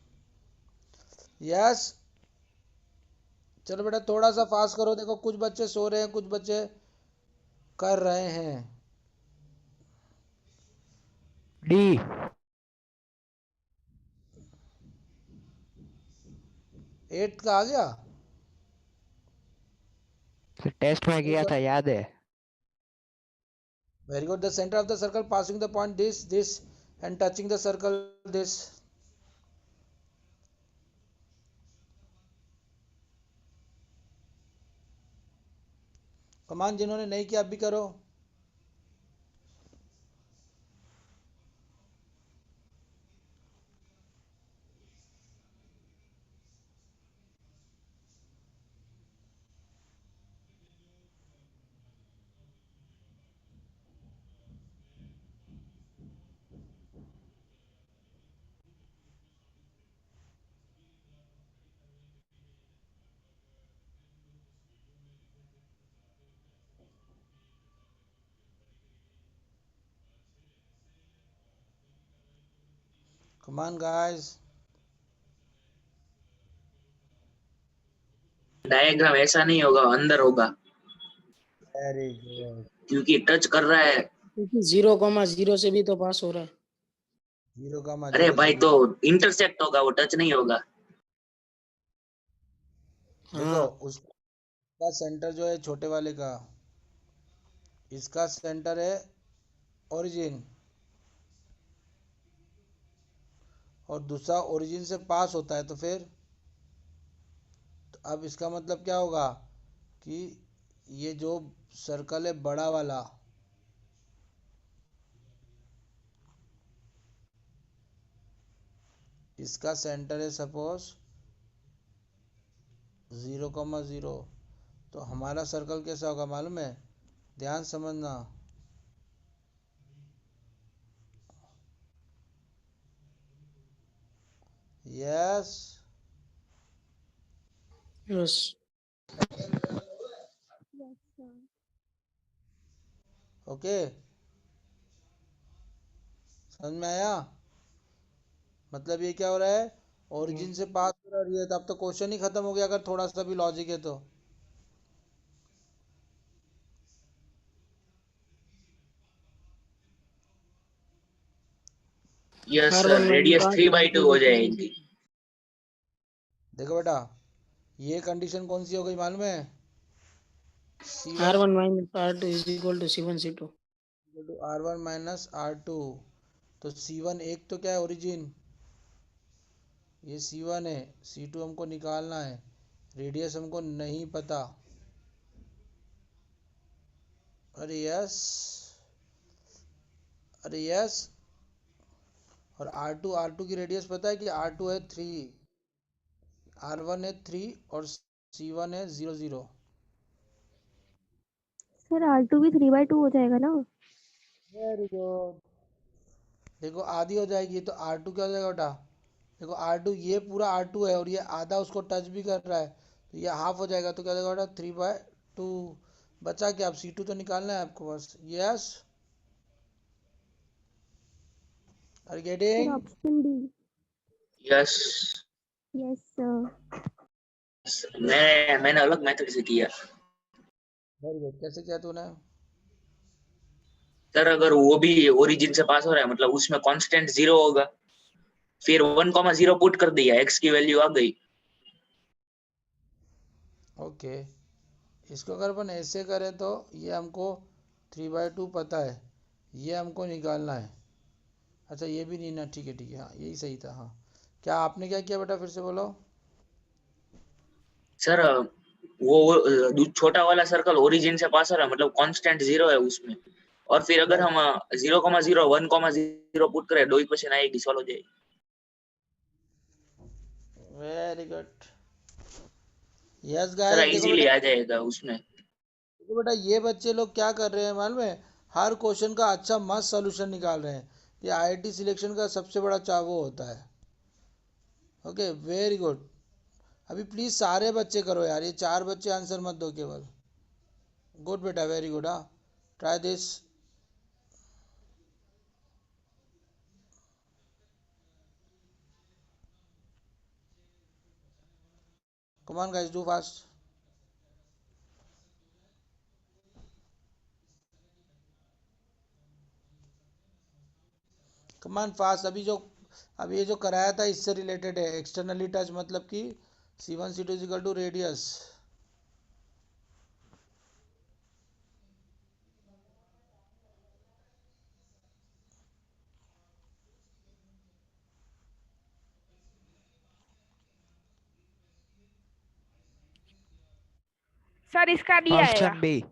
यस, चलो बेटा थोड़ा सा फास्ट करो, देखो कुछ बच्चे सो रहे हैं, कुछ बच्चे कर रहे हैं। डी। 8 का आ गया। टेस्ट में किया था, याद है। Very good. The centre of the circle passing the point this and touching the circle this. Come on जिन्होंने नहीं किया अब भी करो। कमान गाइस, डायग्राम ऐसा नहीं होगा, अंदर होगा वेरी गुड। क्योंकि टच कर रहा है। क्योंकि 0,0 से भी तो पास हो रहा है। 0 का अरे 0 भाई से तो इंटरसेक्ट होगा, वो टच नहीं होगा। देखो हाँ, उसका सेंटर जो है छोटे वाले का, इसका सेंटर है ओरिजिन, और दूसरा ओरिजिन से पास होता है। तो फिर तो अब इसका मतलब क्या होगा कि ये जो सर्कल है बड़ा वाला, इसका सेंटर है सपोज 0,0। तो हमारा सर्कल कैसा होगा मालूम है, ध्यान समझना। Yes, yes Yes, sir. Okay, समझ में आया। मतलब ये क्या हो रहा है, ओरिजिन से पास हो रही है। तो अब तो क्वेश्चन ही खत्म हो गया अगर थोड़ा सा भी लॉजिक है तो। Yes R1 sir, minus radius R 3/2 हो जाएगी। देखो बेटा, ये कंडीशन कौन सी हो गई मालूम है, C1 R1 minus R2 is equal to C1 C2। To R1 minus R2। तो C1 एक तो क्या है ओरिजिन, ये C1 है, C2 हमको निकालना है, रेडियस हमको नहीं पता। अरे यस, अरे यस। और R2 की रेडियस पता है कि R2 है 3, R1 है 3 और C1 है 0 0। सर R2 भी 3/2 हो जाएगा ना? Very good. देखो आधी हो जाएगी तो R2 क्या हो जाएगा बेटा, देखो R2 ये पूरा R2 है और ये आधा उसको टच भी कर रहा है, तो ये हाफ हो जाएगा, तो क्या हो जाएगा बेटा 3/2। बचा क्या, अब C2 तो निकालना है आपको बस। Yes, are sir getting? Option D. Yes. Yes sir. मैंने अलग मेथड से किया। Very good. कैसे किया तूने? सर अगर वो भी ओरिजिन से पास हो रहा है मतलब उसमें कांस्टेंट 0 होगा, फिर 1,0 पुट कर दिया, x की वैल्यू आ गई। ओके, इसको अगर अपन ऐसे करें तो ये हमको 3/2 पता है, ये हमको निकालना है। अच्छा ये भी नहीं ना, ठीक है ठीक है, हाँ यही सही था। हाँ, क्या आपने क्या किया बेटा, फिर से बोलो। सर वो छोटा वाला सर्कल ओरिजिन से पास हो रहा है मतलब कांस्टेंट 0 है उसमें, और फिर अगर हम 0,0 1,0 पुट करें, दो इक्वेशन आएगी, सॉल्व हो जाएगी। Very good. Yes sir guys, देखो इजीली बेटा, आ जाएगा उसमें। देखो बेटा ये बच्चे लोग क्या कर रहे हैं मालूम है, हर क्वेश्चन का अच्छा मस्त सोल्यूशन निकाल रहे हैं। ये आईआईटी सिलेक्शन का सबसे बड़ा चाव होता है। Okay very good. अभी प्लीज सारे बच्चे करो यार, ये 4 बच्चे आंसर मत दो केवल। गुड बेटा, वेरी गुड। हाँ, try this. Come on guys, do fast. Come on fast. अभी ये जो कराया था इससे रिलेटेड है, एक्सटर्नली टच मतलब कि C1 C2 equal to radius. Sir इसका डी आएगा। Option B.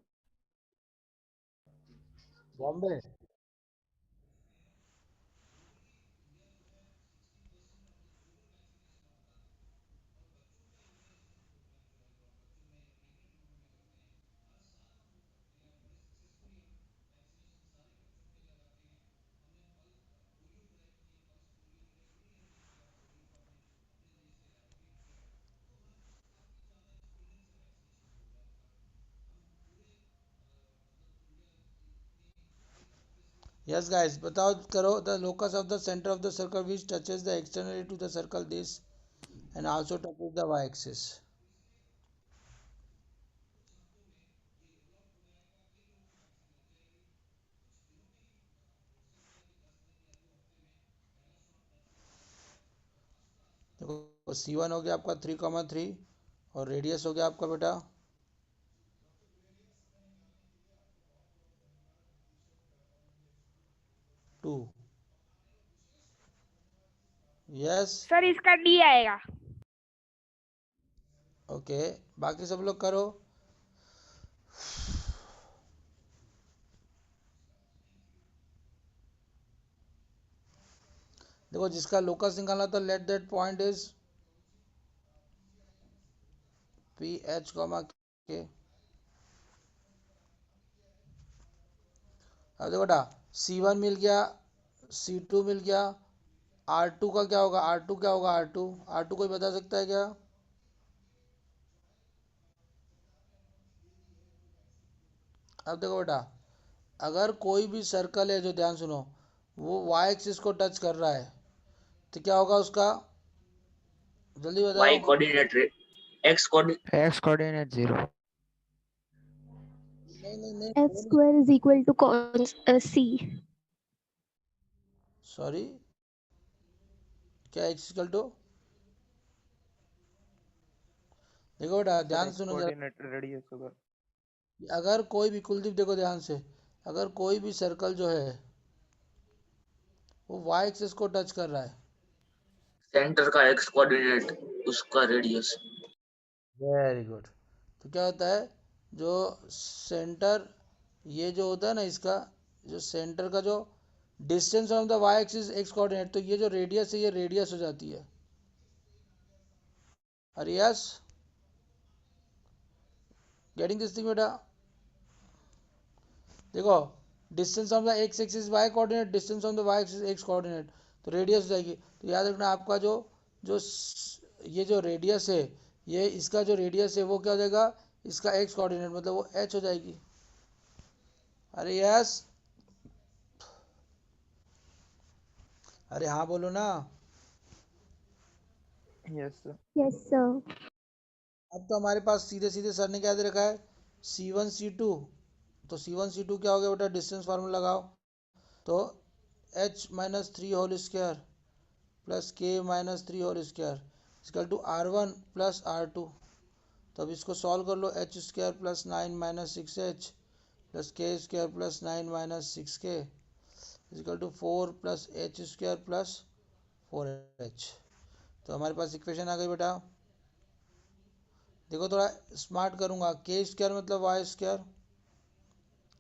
Bombay. Yes guys, बताओ करो। The locus of the centre of the circle which touches the externally to the circle this and also touches the y axis. देखो C1 हो गया आपका 3,3 और radius हो गया आपका बेटा 2। यस। सर इसका डी आएगा। ओके, बाकी सब लोग करो। देखो जिसका लोकस निकालना था, let that point is PH, के। अब देखो बेटा, C1 मिल गया, C2 मिल गया, R2 का क्या होगा, R2 क्या होगा, R2 कोई बता सकता है क्या? अब देखो बेटा, अगर कोई भी सर्कल है जो, ध्यान सुनो, वो y एक्सिस को टच कर रहा है तो क्या होगा उसका, जल्दी बताओ। y coordinate, x coordinate. X coordinate 0। नहीं नहीं नहीं, F square is equal to C. Sorry, क्या x इक्वल टू, देखो बेटा सर ध्यान एक्स सुनो जरा, कोऑर्डिनेट रेडियस होगा। अगर कोई भी, कुलदीप देखो ध्यान से, अगर कोई भी सर्कल जो है वो वाई एक्सिस को टच कर रहा है, सेंटर का एक्स कोऑर्डिनेट उसका रेडियस। वेरी गुड, तो क्या होता है जो सेंटर, ये जो होता है ना इसका, जो सेंटर का जो distance from the Y axis X coordinate, तो ये जो रेडियस है ये रेडियस हो जाती है। अरे यस, गेटिंग दिस थिंग बेटा? देखो, distance from the X axis Y coordinate, distance from the Y axis X coordinate, तो रेडियस हो जाएगी। तो याद रखना आपका जो जो ये जो रेडियस है, ये इसका जो रेडियस है वो क्या हो जाएगा, इसका एक्स कोऑर्डिनेट, मतलब वो एच हो जाएगी। अरे यस, अरे हाँ बोलो ना। Yes sir. Yes sir. अब तो हमारे पास सीधे सीधे सर ने क्या दे रखा है, C1 C2, तो C1 C2 क्या हो गया बेटा, डिस्टेंस फार्मूला लगाओ। तो h minus three whole square plus के minus three whole square equal to R1 plus R2। तो अब इसको सॉल्व कर लो, h square plus 9 minus 6h plus के square plus 9 minus 6k equal to 4 plus h square plus 4h। तो हमारे पास equation आ गई बेटा। देखो थोड़ा स्मार्ट करूंगा, के स्क्वायर मतलब वाई स्क्वायर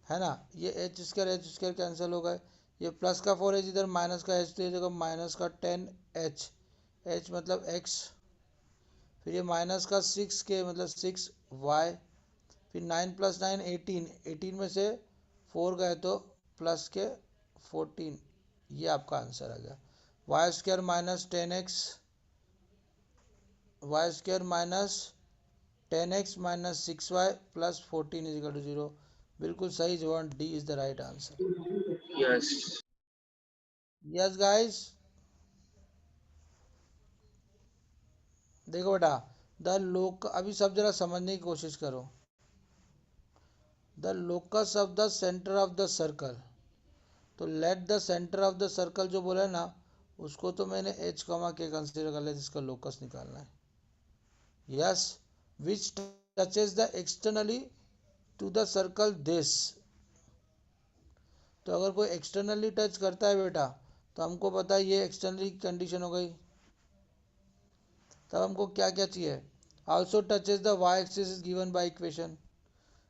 है ना, ये एच स्क्वायर कैंसिल हो गए, ये प्लस का 4h इधर माइनस का h, तो ये जगह माइनस का 10h, h मतलब x, फिर ये माइनस का 6k मतलब 6y, फिर 9 प्लस 9 18, 18 में से 4 गए तो प्लस के 14, ये आपका आंसर आ गया। Y square minus 10x, Y square minus 10x minus 6y plus 14 is equal to 0। बिल्कुल सही जवाब, D is the right answer. Yes. Yes guys, देखो बेटा, द लोक, अभी सब जरा समझने की कोशिश करो। The locus of the centre of the circle, तो let the centre of the circle जो बोला है ना, उसको तो मैंने एच कॉमा के कंसीडर कर लिया, जिसका लोकस निकालना है। Yes, which touches the externally to the circle this, तो अगर कोई एक्सटर्नली टच करता है बेटा, तो हमको पता है ये एक्सटर्नली कंडीशन हो गई। तब हमको क्या क्या चाहिए, also touches the Y axis is given by equation.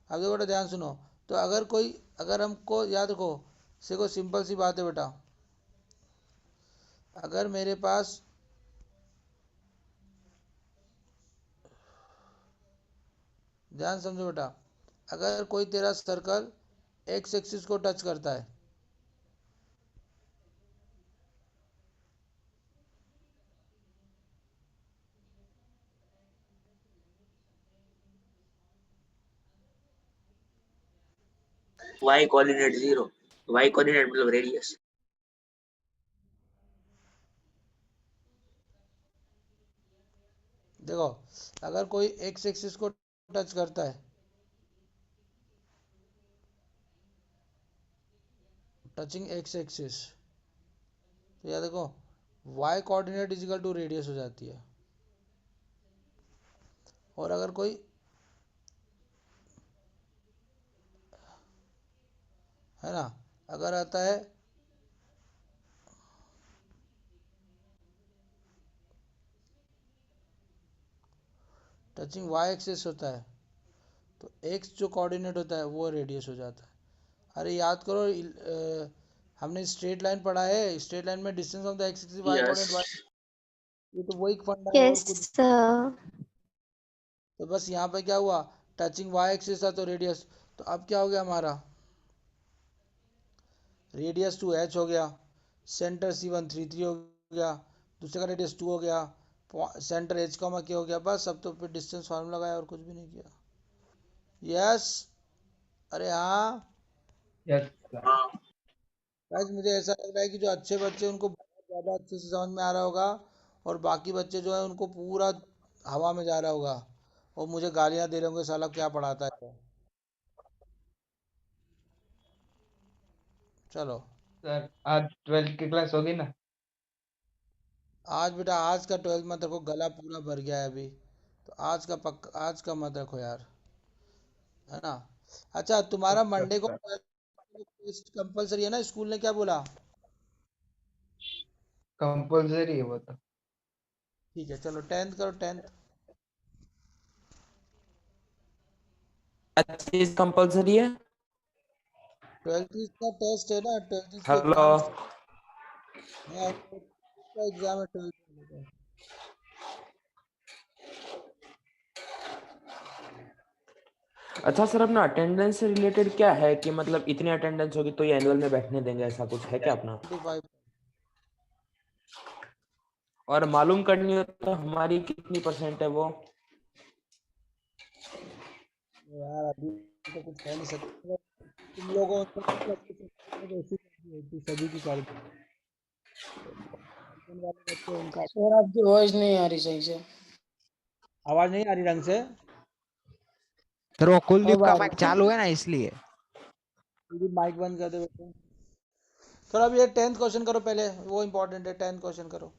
अब देखो बेटा ध्यान सुनो, तो अगर कोई, अगर हमको याद रखो, देखो सिंपल सी बात है बेटा, अगर मेरे पास, ध्यान समझो बेटा, अगर कोई तेरा सर्कल एक्स एक्सिस को टच करता है, वाई कोऑर्डिनेट 0, वाई कोऑर्डिनेट मतलब रेडियस। देखो अगर कोई एक्स एक्सिस को टच करता है, टचिंग एक्स एक्सिस, तो याद देखो Y coordinate is equal to radius हो जाती है। और अगर कोई, है ना, अगर आता है टचिंग वाई एक्सिस होता है, तो एक्स जो कोऑर्डिनेट होता है वो रेडियस हो जाता है। अरे याद करो, हमने स्ट्रेट लाइन पढ़ा है, स्ट्रेट लाइन में distance of the X axis Y yes. Coordinate Y, ये तो वही फंडा है और यस कुछ। सर। तो बस यहाँ पे क्या हुआ, टचिंग वाई एक्सिस था तो रेडियस, तो अब क्या हो गया हमारा, रेडियस 2h हो गया, सेंटर C1 3 3 हो गया, दूसरे का रेडियस 2 हो गया, सेंटर h कॉमा के हो गया, बस अब तो फिर डिस्टेंस फार्मूला लगाया और कुछ भी नहीं किया। यस, अरे हाँ यस हाँ। गाइस, मुझे ऐसा लग रहा है कि जो अच्छे बच्चे उनको बहुत ज़्यादा अच्छे से समझ में आ रहा होगा, और बाकी बच्चे जो है उनको पूरा हवा में जा रहा होगा, और मुझे गालियां दे रहे होंगे, साला क्या पढ़ाता है। चलो, सर। आज 12th की क्लास होगी ना? आज बेटा आज का 12th मत रखो, गला पूरा भर गया है अभी, तो आज का आज का मत रखो यार, है ना। अच्छा, तुम्हारा अच्छा मंडे को सर। टेस्ट कंपलसरी है ना, स्कूल ने क्या बोला? कंपलसरी है वो तो। ठीक है, चलो 10th करो, 10th। अच्छा चीज कंपलसरी है। 12th का टेस्ट है ना, 12th के हेलो। एग्जाम। हाँ, का एग्जाम है 12th का। अच्छा सर, अपना अटेंडेंस से रिलेटेड क्या है कि मतलब इतनी अटेंडेंस होगी तो ये एनुअल में बैठने देंगे, ऐसा कुछ है क्या अपना? 25। और मालूम करनी हो तो हमारी कितनी परसेंट है वो? यार अभी तो कुछ कह नहीं सकते, तुम लोगों को सभी की कर दो। वाले बच्चे उनका सर आपकी वॉइस नहीं आ रही सही से। आवाज नहीं आ रही ढंग से। सर वो कुलदीप अब का आ माइक रही। चालू है ना इसलिए। पूरी माइक बंद कर दे बेटा। चलो अब ये 10th क्वेश्चन करो पहले, वो इम्पोर्टेंट है, 10th क्वेश्चन करो।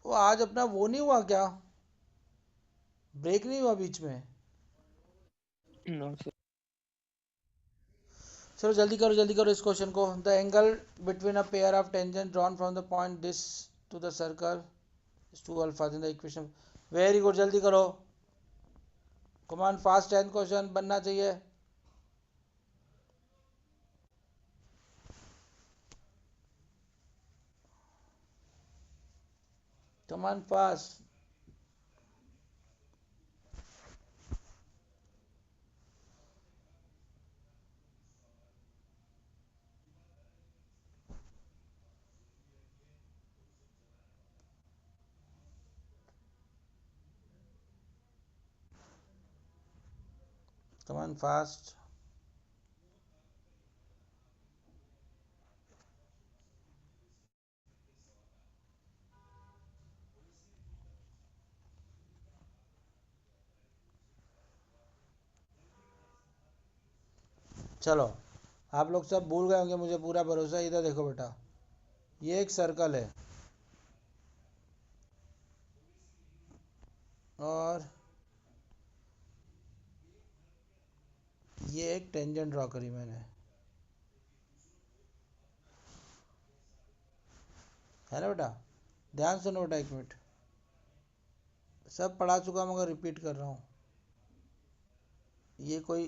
वो आज अपना वो नहीं हुआ क्या, ब्रेक नहीं हुआ बीच में? No sir. चलो जल्दी करो इस क्वेश्चन को। The angle between a pair of tangent drawn from the point this to the circle is 2 alpha in the equation. Very good, जल्दी करो, कमान फास्ट। 10th क्वेश्चन बनना चाहिए। Come on fast. Come on fast. चलो, आप लोग सब भूल गए होंगे, मुझे पूरा भरोसा है। इधर देखो बेटा, ये एक सर्कल है और ये एक टेंजेंट ड्रॉ करी मैंने, है ना बेटा? ध्यान सुनो बेटा, एक मिनट, सब पढ़ा चुका मगर रिपीट कर रहा हूँ। ये कोई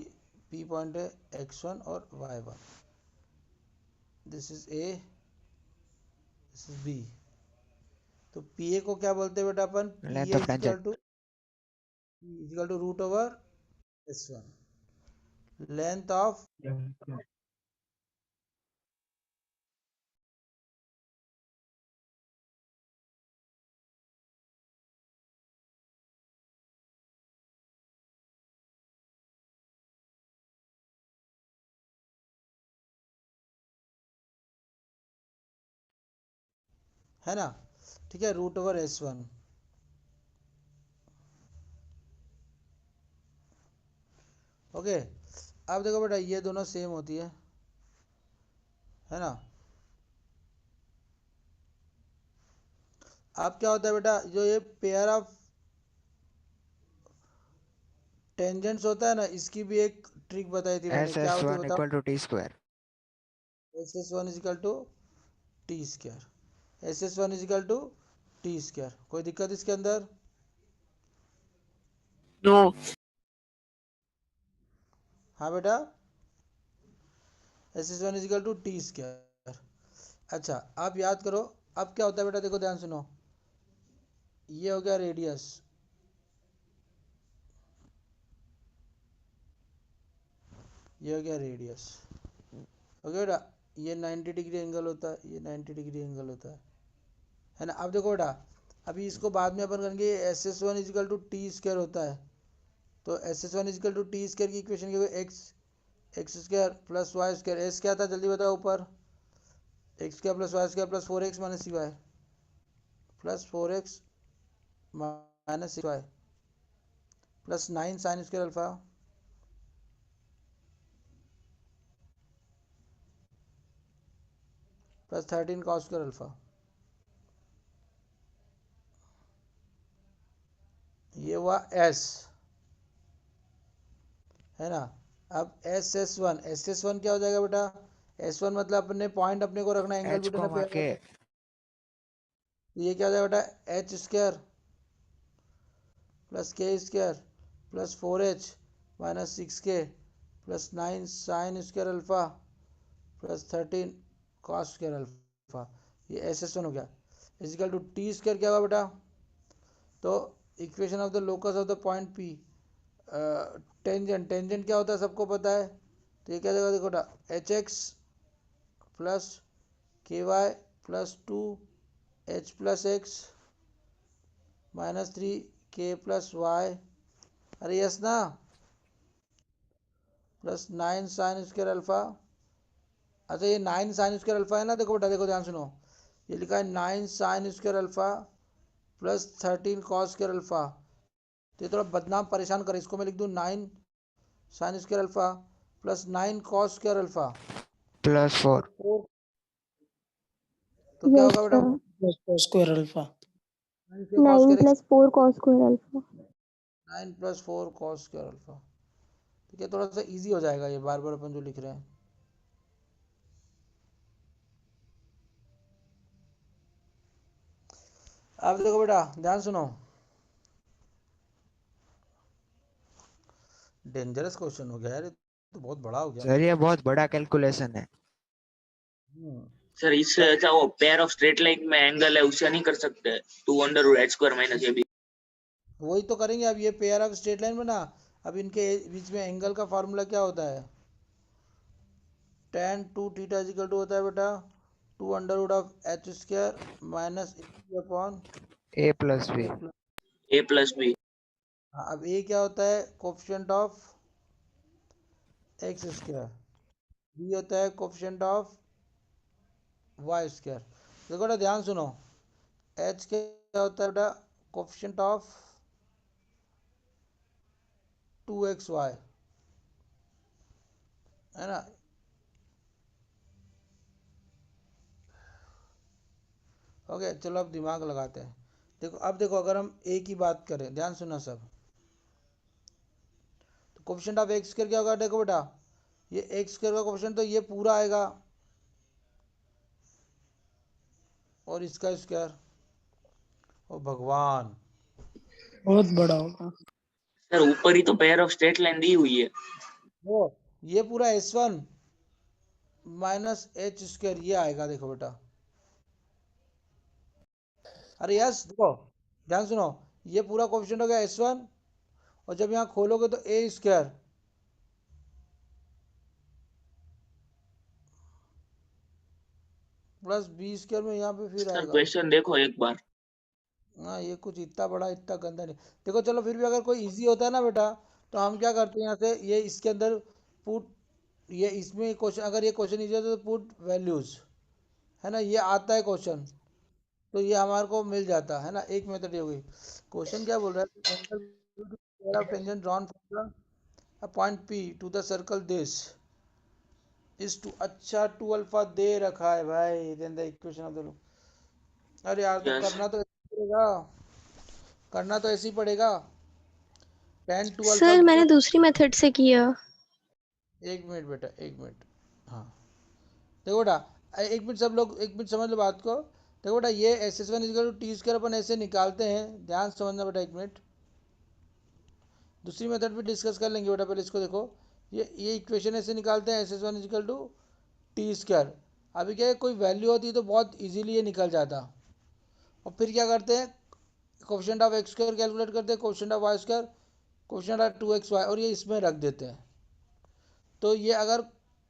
पी पॉइंट है, x1 और y1। This is A, this is B. तो पी ए को क्या बोलते हैं बेटा अपन? P length a of tangent. Is equal to root over s1, length of. है ना? ठीक है, रूट ओवर s1। ओके, अब देखो बेटा, ये दोनों सेम होती है ना? अब क्या होता है बेटा, जो ये पेयर ऑफ टेंजेंट्स होता है ना, इसकी भी एक ट्रिक बताई थी मैंने, एस क्या एस होती है वन बताओ? Equal to T square. S S one is equal to T square. S S one is equal to T square. कोई दिक्कत इसके अंदर? नो। हाँ बेटा, S S one is equal to T square. अच्छा, आप याद करो, अब क्या होता है बेटा, देखो ध्यान सुनो, ये हो गया रेडियस, ये हो गया रेडियस। ओके बेटा, ये 90 डिग्री एंगल होता है, ये 90 डिग्री एंगल होता है ना? अब देखो बेटा, अभी इसको बाद में अपन करेंगे, S S one is equal to T square होता है। तो S S one is equal to T square की इक्वेशन क्या होगी? X square plus Y square. S क्या था जल्दी बताओ ऊपर? X square plus Y square plus 4x minus c y, plus 4x minus c y, plus 9 sine square alpha, plus 13 cos square alpha. ये हुआ एस, है ना? अब एस एस वन क्या हो जाएगा बेटा? S1 मतलब अपने पॉइंट अपने को रखना angle h between a pair k of, ये क्या हो जाएगा बेटा? एच स्क्वायर प्लस के square plus 4h minus 6k plus 9 sine square alpha plus 13 cos square alpha, ये SS1 हो गया। इजिकल टू टी स्क्वायर क्या होगा बेटा? तो equation of the locus of the point P, tangent क्या होता है सबको पता है, तो ये क्या देगा देखो बेटा? HX plus KY plus 2H plus X minus 3K plus Y, अरे यस ना, प्लस 9 साइन स्क्वायर अल्फा। अच्छा ये 9 साइन स्क्वायर अल्फा है ना, देखो बेटा देखो ध्यान सुनो, ये लिखा है 9 sine square alpha plus 13 cos square alpha, तो ये थोड़ा बदनाम परेशान करे, इसको मैं लिख दूँ 9 sine square alpha plus 9 cos square alpha +4 तो क्या यस होगा बेटा? Sir, square alpha 9 9 + 4 cos square alpha। 9 + 4 cos square alpha, ठीक है, थोड़ा सा इजी हो जाएगा ये बार बार अपन जो लिख रहे हैं। अब देखो बेटा ध्यान सुनो, डेंजरस क्वेश्चन हो गया यार, ये तो बहुत बड़ा हो गया। सर ये बहुत बड़ा कैलकुलेशन है। सर इससे अच्छा वो पेयर ऑफ स्ट्रेट लाइन में एंगल है उससे नहीं कर सकते? 2√h² माइनस ये भी वही तो करेंगे अब, ये पेयर ऑफ स्ट्रेट लाइन बना, अब इनके बीच में एंगल का फार्मूला क्या होता है? tan 2 थीटा इजिकल टू होता है बेटा 2√h² minus upon a + b a + b। अब ए क्या होता है? Coefficient of X square, B होता है कोफिशिएंट ऑफ वाई स्क्वायर। देखो बेटा ध्यान सुनो, एच क्या होता है बेटा? कोफिशिएंट ऑफ 2xy, है ना? ओके चलो अब दिमाग लगाते हैं। देखो अब देखो, अगर हम ए की बात करें, ध्यान सुनना सब, तो कोफिशिएंट ऑफ एक्स स्क्वायर क्या होगा? देखो बेटा ये एक्स स्क्वायर का कोफिशिएंट तो ये पूरा आएगा और इसका स्क्वायर, ओ भगवान, बहुत बड़ा होगा। सर ऊपर ही तो पेयर ऑफ स्ट्रेट लाइन दी हुई है। वो ये पूरा S1 माइनस एच स्क्वायर ये आएगा, देखो बेटा, अरे यस देखो ध्यान सुनो, ये पूरा कोफिशिएंट हो गया S1 और जब यहाँ खोलोगे तो A square plus B square में यहाँ पे फिर सर आएगा। क्वेश्चन देखो एक बार। हाँ ये कुछ इतना बड़ा इतना गंदा नहीं, देखो चलो फिर भी अगर कोई इजी होता है ना बेटा, तो हम क्या करते हैं यहाँ से, ये इसके अंदर पुट, ये इसमें क्वेश्चन, अगर ये क्वेश्चन इजी होता है तो पुट वैल्यूज, है ना, ये आता है क्वेश्चन, तो ये हमारे को मिल जाता है ना। एक मेथड ये हो गई। क्वेश्चन क्या बोल रहा है? Angle of tangent drawn from the point P to the circle this is two, अच्छा 2 अल्फा दे रखा है भाई, then the equation of the, अरे यार तो यस करना तो ऐसे ही पड़ेगा, करना तो ऐसे ही पड़ेगा, tan 2 अल्फा, सर मैंने दूसरी मेथड से किया। एक मिनट बेटा एक मिनट, हाँ देखो बेटा, एक मिनट सब लोग एक मिनट समझ लो बात को। देखो बेटा ये SS1 equal to T square अपन ऐसे निकालते हैं, ध्यान से समझना बेटा, एक मिनट दूसरी मेथड पे डिस्कस कर लेंगे बेटा, पहले इसको देखो, ये इक्वेशन ऐसे निकालते हैं SS1 equal to T square. अभी क्या है, कोई वैल्यू होती तो बहुत इजीली ये निकल जाता, और फिर क्या करते हैं, coefficient of X square calculate करते हैं, coefficient of Y square, coefficient of 2xy, और ये इसमें रख देते हैं, तो ये अगर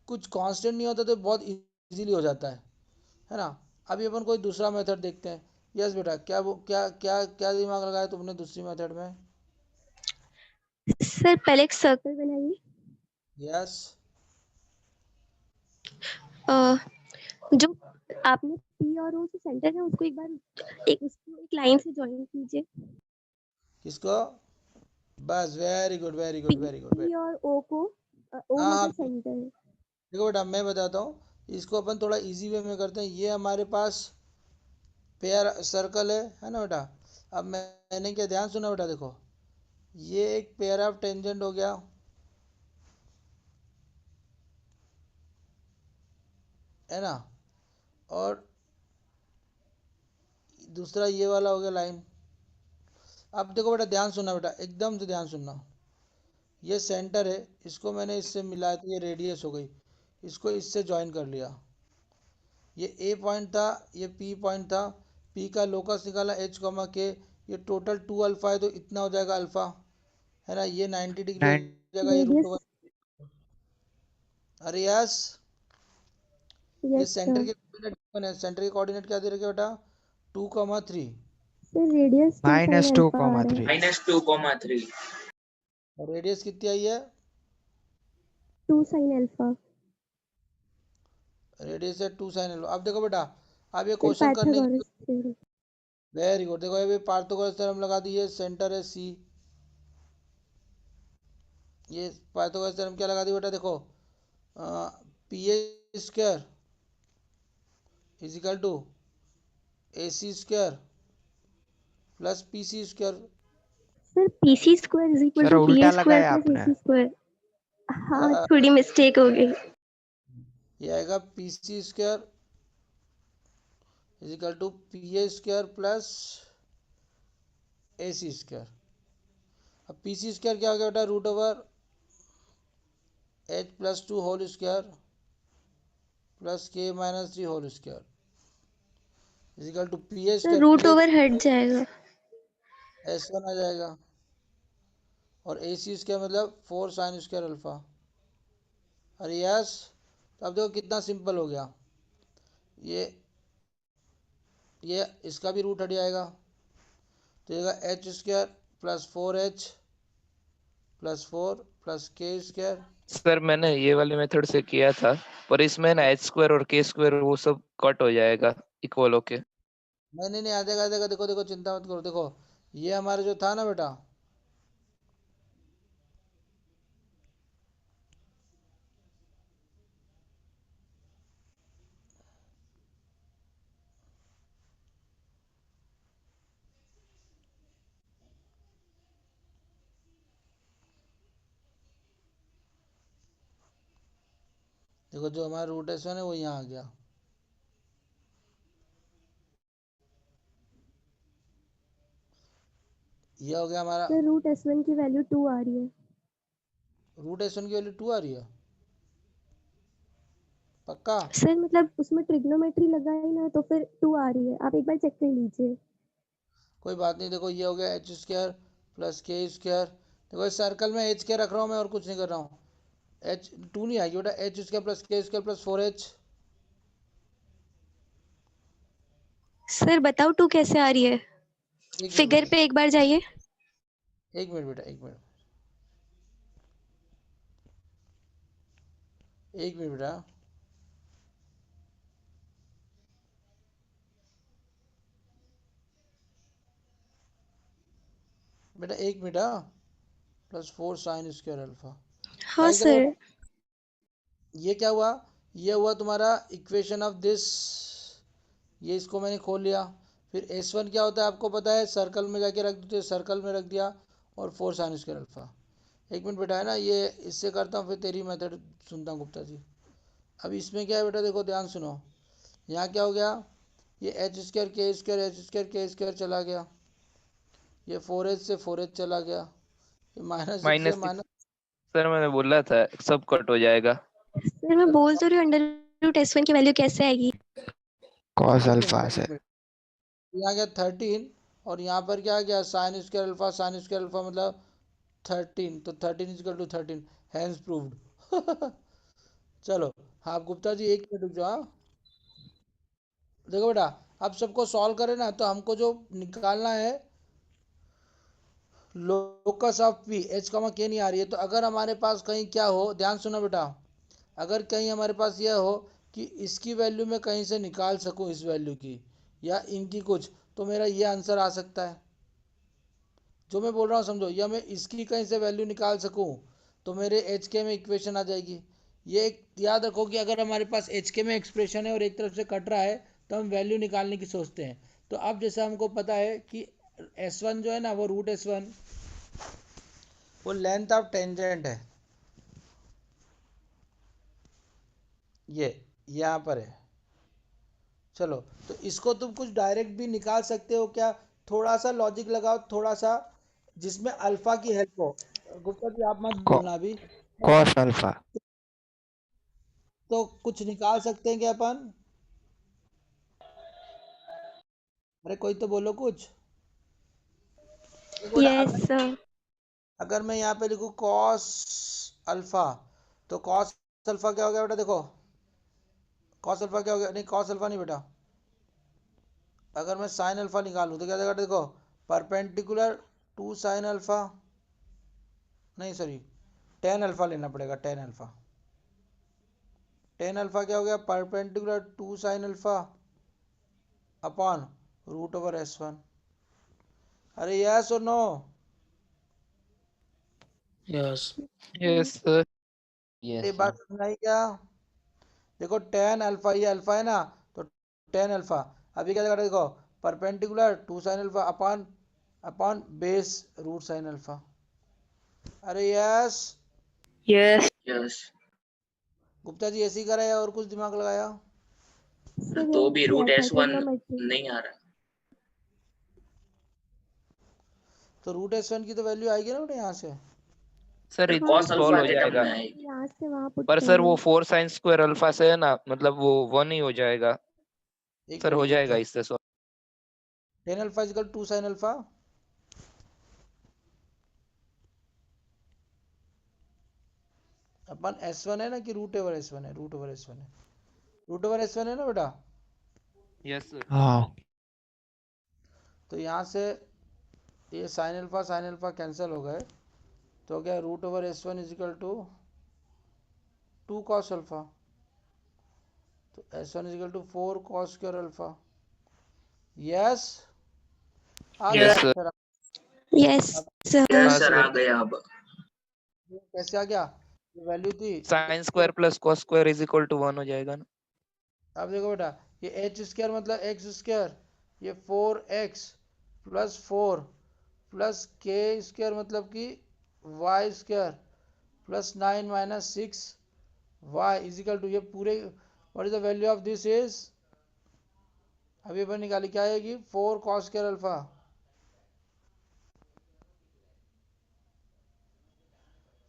कुछ कांस्टेंट नहीं होता तो बहुत इजीली हो जाता है ना। अभी अपन कोई दूसरा मेथड देखते हैं। यस बेटा, क्या वो क्या क्या क्या दिमाग लगाया तुमने दूसरी मेथड में? सर पहले एक सर्कल बनाइए, यस अ, जो आपने P और O जो सेंटर है उसको एक बार उसको एक लाइन से ज्वाइन कीजिए। किसको? बस very good very good very good. P और O को, O हाँ हाँ मतलब सेंटर है। देखो बेटा मैं बताता हूँ, इसको अपन थोड़ा इजी वे में करते हैं। ये हमारे पास पेयर सर्कल है ना बेटा। अब मैंने क्या, ध्यान सुना बेटा, देखो ये एक पेयर ऑफ टेंजेंट हो गया, है ना, और दूसरा ये वाला हो गया लाइन। अब देखो बेटा, ध्यान सुनना बेटा, एकदम से ध्यान सुनना। ये सेंटर है, इसको मैंने इससे मिलाया तो ये रेडियस हो गई, इसको इससे ज्वाइन कर लिया। ये ए पॉइंट था, ये पी पॉइंट था, पी का लोकस निकाला एच कॉमा के, ये टोटल 2 अल्फा है तो इतना हो जाएगा अल्फा, है ना। ये 90 डिग्री हो 9 जाएगा, ये रूट रेडियस, ओवर। अरे यस, ये यस सेंटर सर। के कोऑर्डिनेट है, सेंटर के कोऑर्डिनेट क्या दे रखे बेटा, 2,3। सर रेडियस 2 sin अल्फा आ रहा है। -2,3। और रेडियस कितनी आई है, 2 sin अल्फा। रेडियस है 2 साइन एल्फा। अब देखो बेटा, अब ये सर क्वेश्चन करने की, पाइथागोरस थ्योरम। Very good. देखो ये पाइथागोरस थ्योरम लगा दी, ये सेंटर है सी, ये पाइथागोरस थ्योरम क्या लगा दी बेटा, देखो P A square is equal to A C square plus P C square. Sir PC square is equal sir to P उल्टा स्क्वायर लगाया प्लस आपने। AC square. हाँ थोड़ी मिस्टेक हो गई। ये आएगा P C square is equal to P A square plus A C square. अब पी सी स्क्वायर क्या हो गया बेटा, root over H plus 2 whole square plus के minus 3 whole square is equal to P A sir square, root P A over हट जाएगा। S one आ जाएगा, और ए सी स्क्वायर मतलब 4 साइन स्क्वायर अल्फा। अरे यस, तो अब देखो कितना सिंपल हो गया, ये इसका भी रूट हट जाएगा, तो ये h square plus 4h plus 4 plus के स्क्वायर। सर मैंने ये वाले मेथड से किया था, पर इसमें ना एच स्क्वायर और के स्क्वायर वो सब कट हो जाएगा इक्वल होके। नहीं नहीं नहीं, आ जाएगा आ जाएगा, देखो देखो चिंता मत करो। देखो ये हमारा जो था ना बेटा, देखो जो हमारा रूट एस वन है वो यहाँ आ गया, ये हो गया हमारा। सर रूट S1 की वैल्यू 2 आ रही है। रूट एस वन की वैल्यू 2 आ रही है, पक्का। सर मतलब उसमें ट्रिग्नोमेट्री लगाई ना तो फिर 2 आ रही है, आप एक बार चेक कर लीजिए। कोई बात नहीं, देखो ये हो गया एच स्क्वायर प्लस के स्क्वायर। देखो इस सर्कल में एच के रख रहा हूँ मैं, और कुछ नहीं कर रहा हूँ। एच 2 नहीं आएगी बेटा, एच स्क्वायर प्लस के स्क्वायर प्लस 4h। सर बताओ 2 कैसे आ रही है, एक मिनट फिगर बेटा, पे एक बार जाइए। एक मिनट बेटा, एक मिनट, एक मिनट बेटा। बेटा एक minute, plus 4 sign square alpha. हाँ गाइस देखो, सर। ये क्या हुआ, ये हुआ तुम्हारा इक्वेशन ऑफ दिस, ये इसको मैंने खोल लिया। फिर S1 क्या होता है आपको पता है, सर्कल में जाके रख दो, सर्कल में रख दिया, और 4 साइन स्क्वायर अल्फा। एक मिनट बेटा, है ना, ये इससे करता हूँ फिर तेरी मेथड सुनता हूँ गुप्ता जी। अब इसमें क्या है बेटा, देखो ध्यान सुनो, यहाँ क्या हो गया, ये h square K square H square K square चला गया, ये 4h से 4h चला गया, ये -6 से -6 सर मैंने बोला था सब कट हो जाएगा। सर मैं बोल तो रही हूँ अंडर रूट S1 की वैल्यू कैसे आएगी। cos एक मिनट अल्फा बेटा, से। एक मिनट। यहाँ गया 13, और यहाँ पर क्या आ गया, sign square alpha, sign square alpha मतलब 13, तो 13 इजकल टू 13, हैंस प्रूव्ड। चलो, हाँ गुप्ता जी एक मिनट रुक जाओ। हाँ? देखो बेटा, अब सबको सॉल्व करें ना, तो हमको जो निकालना है लोकस ऑफ पी, एच कमा के नहीं आ रही है, तो अगर हमारे पास कहीं क्या हो, ध्यान सुनो बेटा, अगर कहीं हमारे पास यह हो कि इसकी वैल्यू मैं कहीं से निकाल सकूं, इस वैल्यू की या इनकी कुछ, तो मेरा ये आंसर आ सकता है। जो मैं बोल रहा हूँ समझो, या मैं इसकी कहीं से वैल्यू निकाल सकूं, तो मेरे एच के में इक्वेशन आ जाएगी। ये एक याद रखो कि अगर हमारे पास एच के में एक्सप्रेशन है और एक तरफ से कट रहा है, तो हम वैल्यू निकालने की सोचते हैं। तो अब जैसे हमको पता है कि S1 जो है ना, वो रूट S1 वो लेंथ ऑफ टेंजेंट है, ये यहाँ पर है। चलो, तो इसको तुम कुछ डायरेक्ट भी निकाल सकते हो क्या? थोड़ा सा लॉजिक लगाओ, थोड़ा सा, जिसमें अल्फा की हेल्प हो। गुप्ता जी आप मत बोलना अभी। Cos alpha. तो कुछ निकाल सकते हैं क्या अपन? अरे कोई तो बोलो कुछ। देखो बेटा, यस सर। अगर मैं यहाँ पे लिखूँ कॉस अल्फा, तो कॉस अल्फा क्या हो गया बेटा? देखो कॉस अल्फा क्या हो गया? नहीं, कॉस अल्फा नहीं बेटा। अगर मैं साइन अल्फा निकालूं तो क्या देगा? देखो, परपेंडिकुलर टू साइन अल्फा, नहीं सॉरी, टेन अल्फा लेना पड़ेगा। टेन अल्फा, टेन अल्फा क्या हो गया? Perpendicular to sine alpha upon root over S1। अरे यस और नो? यस। Yes sir. ये बात समझ आई क्या? देखो टेन अल्फा, ये अल्फा है ना, तो टेन अल्फा। अभी क्या देगा? देखो, perpendicular to sine alpha upon upon base root sine alpha. अरे yes. Yes. Yes. Gupta ji ऐसे ही करा या और कुछ दिमाग लगाया? सर तो यही भी किया रूट था, S1 ट्रिग्नोमेट्री। नहीं आ रहा। तो रूट S1 की तो वैल्यू आएगी ना बेटा यहाँ से। सर सर इधर हाँ भी कॉस सर, सॉल्व अल्फा हो थे वही तब जाएगा, में आएगी। यहाँ से वहाँ पुट पर सर वो करेंगे। 4 साइन स्क्वायर अल्फा से है ना, मतलब वो 1 ही हो जाएगा। एक सर मिनट हो रुको जाएगा गुप्ता। इससे solve. Tan alpha equal to sine alpha, अपन S1 है ना कि रूट ओवर S1 है? रूट ओवर S1 है। रूट ओवर S1 है ना बेटा? Yes sir. हाँ। तो यहाँ से ये साइन अल्फा कैंसिल हो गए, तो क्या? Root over S1 is equal to two cos alpha. तो S1 is equal to four cos square alpha. Yes, आ गया yes yes. Sir. Answer? Yes अब सर। यस हाँ सर आ सर। गया अब। ये कैसे आ गया? ये वैल्यू थी। Sine square plus cos square is equal to 1 हो जाएगा ना। अब देखो बेटा, ये एच स्क्वायर मतलब एक्स स्क्वायर, ये four x plus four plus के स्क्वायर मतलब कि Y square plus nine minus six Y equal to, ये पूरे what is the value of this is, अभी अपन निकाली क्या आएगी? Four cos square alpha,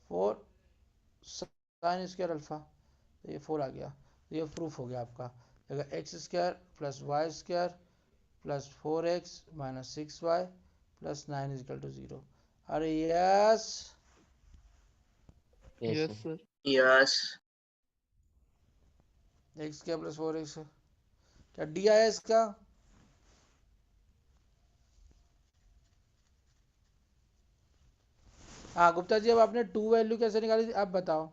four sine square alpha. तो ये फोर आ गया, तो ये प्रूफ हो गया आपका। अगर x square plus Y square plus four x minus six y plus nine is equal to zero. अरे yes. Yes sir. Yes. X क्या प्लस फोर एक्स, क्या डी आया इसका? हाँ गुप्ता जी, अब आपने टू वैल्यू कैसे निकाली थी आप बताओ?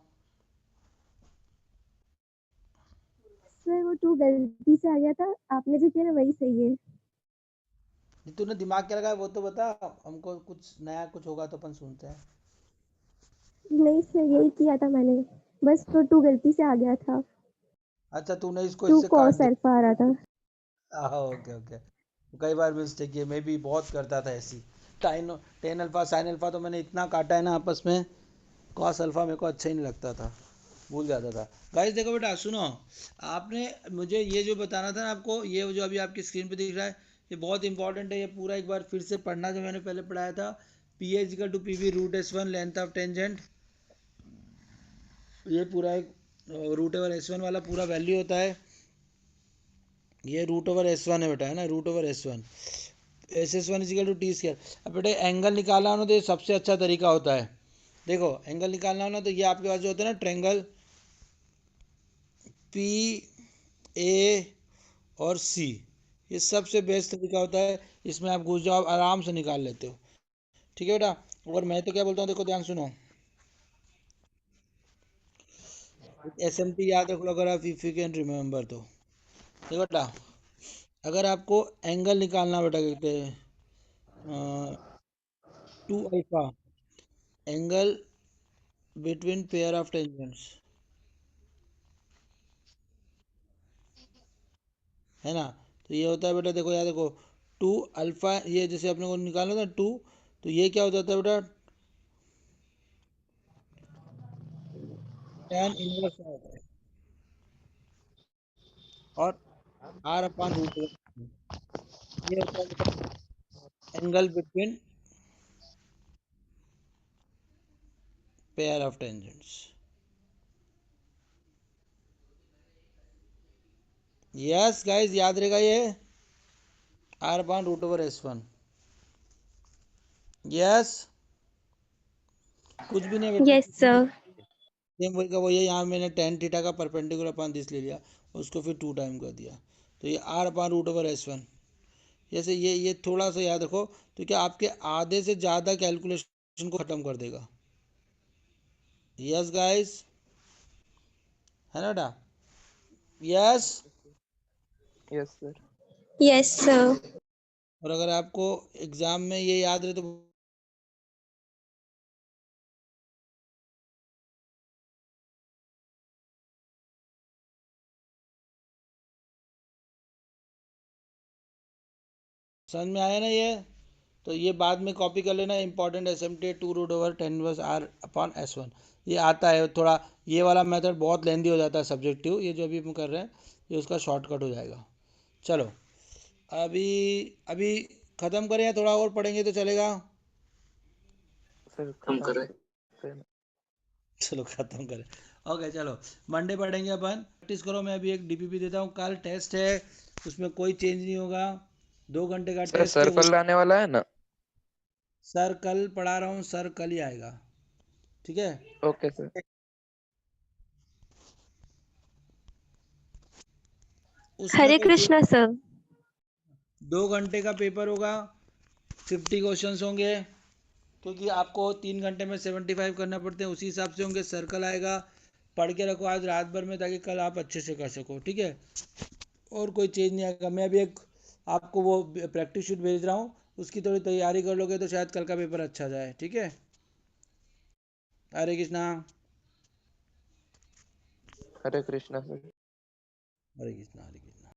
सर वो टू गलती से आ गया था, आपने जो किया ना वही सही है। तूने दिमाग क्या लगाया वो तो बता, हमको कुछ नया कुछ होगा तो अपन सुनते हैं। नहीं सर, यही किया था मैंने, बस तो टू गलती से आ गया था। अच्छा, तूने इसको टू इससे काट कॉस दिया? अल्फा आ रहा था। Okay okay. कई बार मिस्टेक है, मैं भी बहुत करता था ऐसी। टाइन टेन अल्फा साइन अल्फा तो मैंने इतना काटा है ना आपस में, कॉस अल्फा मेरे को अच्छा ही नहीं लगता था, भूल जाता था। गाइस देखो बेटा सुनो, आपने मुझे ये जो बताना था ना आपको, ये जो अभी आपकी स्क्रीन पे दिख रहा है, ये बहुत इंपॉर्टेंट है। ये पूरा एक बार फिर से पढ़ना, जो मैंने पहले पढ़ाया था। P is equal to P v root S1 length of tangent, ये पूरा एक रूट ओवर S1 वाला पूरा वैल्यू होता है। ये रूट ओवर S1 है बेटा, है ना? Root over S1, SS1 equal to T square. अब बेटे एंगल निकालना हो ना, तो ये सबसे अच्छा तरीका होता है। देखो एंगल निकालना हो ना, तो ये आपके पास जो होता है ना ट्रेंगल पी ए और सी, ये सबसे बेस्ट तरीका होता है। इसमें आप घुस जाओ, आराम से निकाल लेते हो। ठीक है बेटा? और मैं तो क्या बोलता हूँ, देखो ध्यान सुनो, SMT याद रख लो अगर आप, इफ यू कैन रिमेम्बर तो। देखो बेटा, अगर आपको एंगल निकालना बेटा, कहते हैं two alpha, angle between pair of tangents, है ना? तो ये होता है बेटा, देखो यार, देखो टू अल्फा, ये जैसे अपने को निकालना था टू, तो ये क्या हो जाता है बेटा? tan इनवर्स और r अपॉन रूट ओवर ये होता है angle between pair of tangents. Yes guys, याद रहेगा ये r upon root over s1। Yes, कुछ भी नहीं बच्चे, यस सर। सेम वही का वही है। यहाँ मैंने टेन थीटा का परपेंडिकुलर अपॉन दिस ले लिया, उसको फिर 2 टाइम कर दिया, तो ये r upon root over s1। जैसे ये थोड़ा सा याद रखो, तो क्या आपके आधे से ज़्यादा कैलकुलेशन को ख़त्म कर देगा। यस गाइस, है ना बेटा? Yes. Yes sir. Yes sir. और अगर आपको एग्जाम में ये याद रहे तो समझ में आया ना ये? तो ये बाद में कॉपी कर लेना, important SMT 2 root over 10 inverse r upon s1। ये आता है थोड़ा, ये वाला मेथड बहुत लेंदी हो जाता है सब्जेक्टिव, ये जो अभी हम कर रहे हैं ये उसका शॉर्टकट हो जाएगा। चलो अभी अभी ख़त्म करें या थोड़ा और पढ़ेंगे तो चलेगा? सर हम खत्म कर रहे हैं। करते हैं। चलो ख़त्म करें। ओके चलो, मंडे पढ़ेंगे अपन। प्रैक्टिस करो, मैं अभी एक डीपीपी देता हूँ, कल टेस्ट है, उसमें कोई चेंज नहीं होगा। 2 घंटे का सर टेस्ट है वो। सर्कल आने वाला है ना? सर कल पढ़ा रहा हूँ, सर कल ही आएगा, ठीक है? Okay sir. उसमें हरे कोई कृष्णा सर। 2 घंटे का पेपर होगा, 50 क्वेश्चंस होंगे, क्योंकि आपको 3 घंटे में 75 करना पड़ते हैं, उसी हिसाब से होंगे। सर्कल आएगा, पढ़ के रखो आज रात भर में, ताकि कल आप अच्छे से कर सको, ठीक है? और कोई चेंज नहीं आएगा। मैं अभी एक आपको वो प्रैक्टिस शीट भेज रहा हूँ, उसकी थोड़ी तैयारी कर लोगे तो शायद कल का पेपर अच्छा जाए, ठीक है? हरे कृष्णा। हरे कृष्णा सर। हरे कृष्णा, हरे कृष्णा।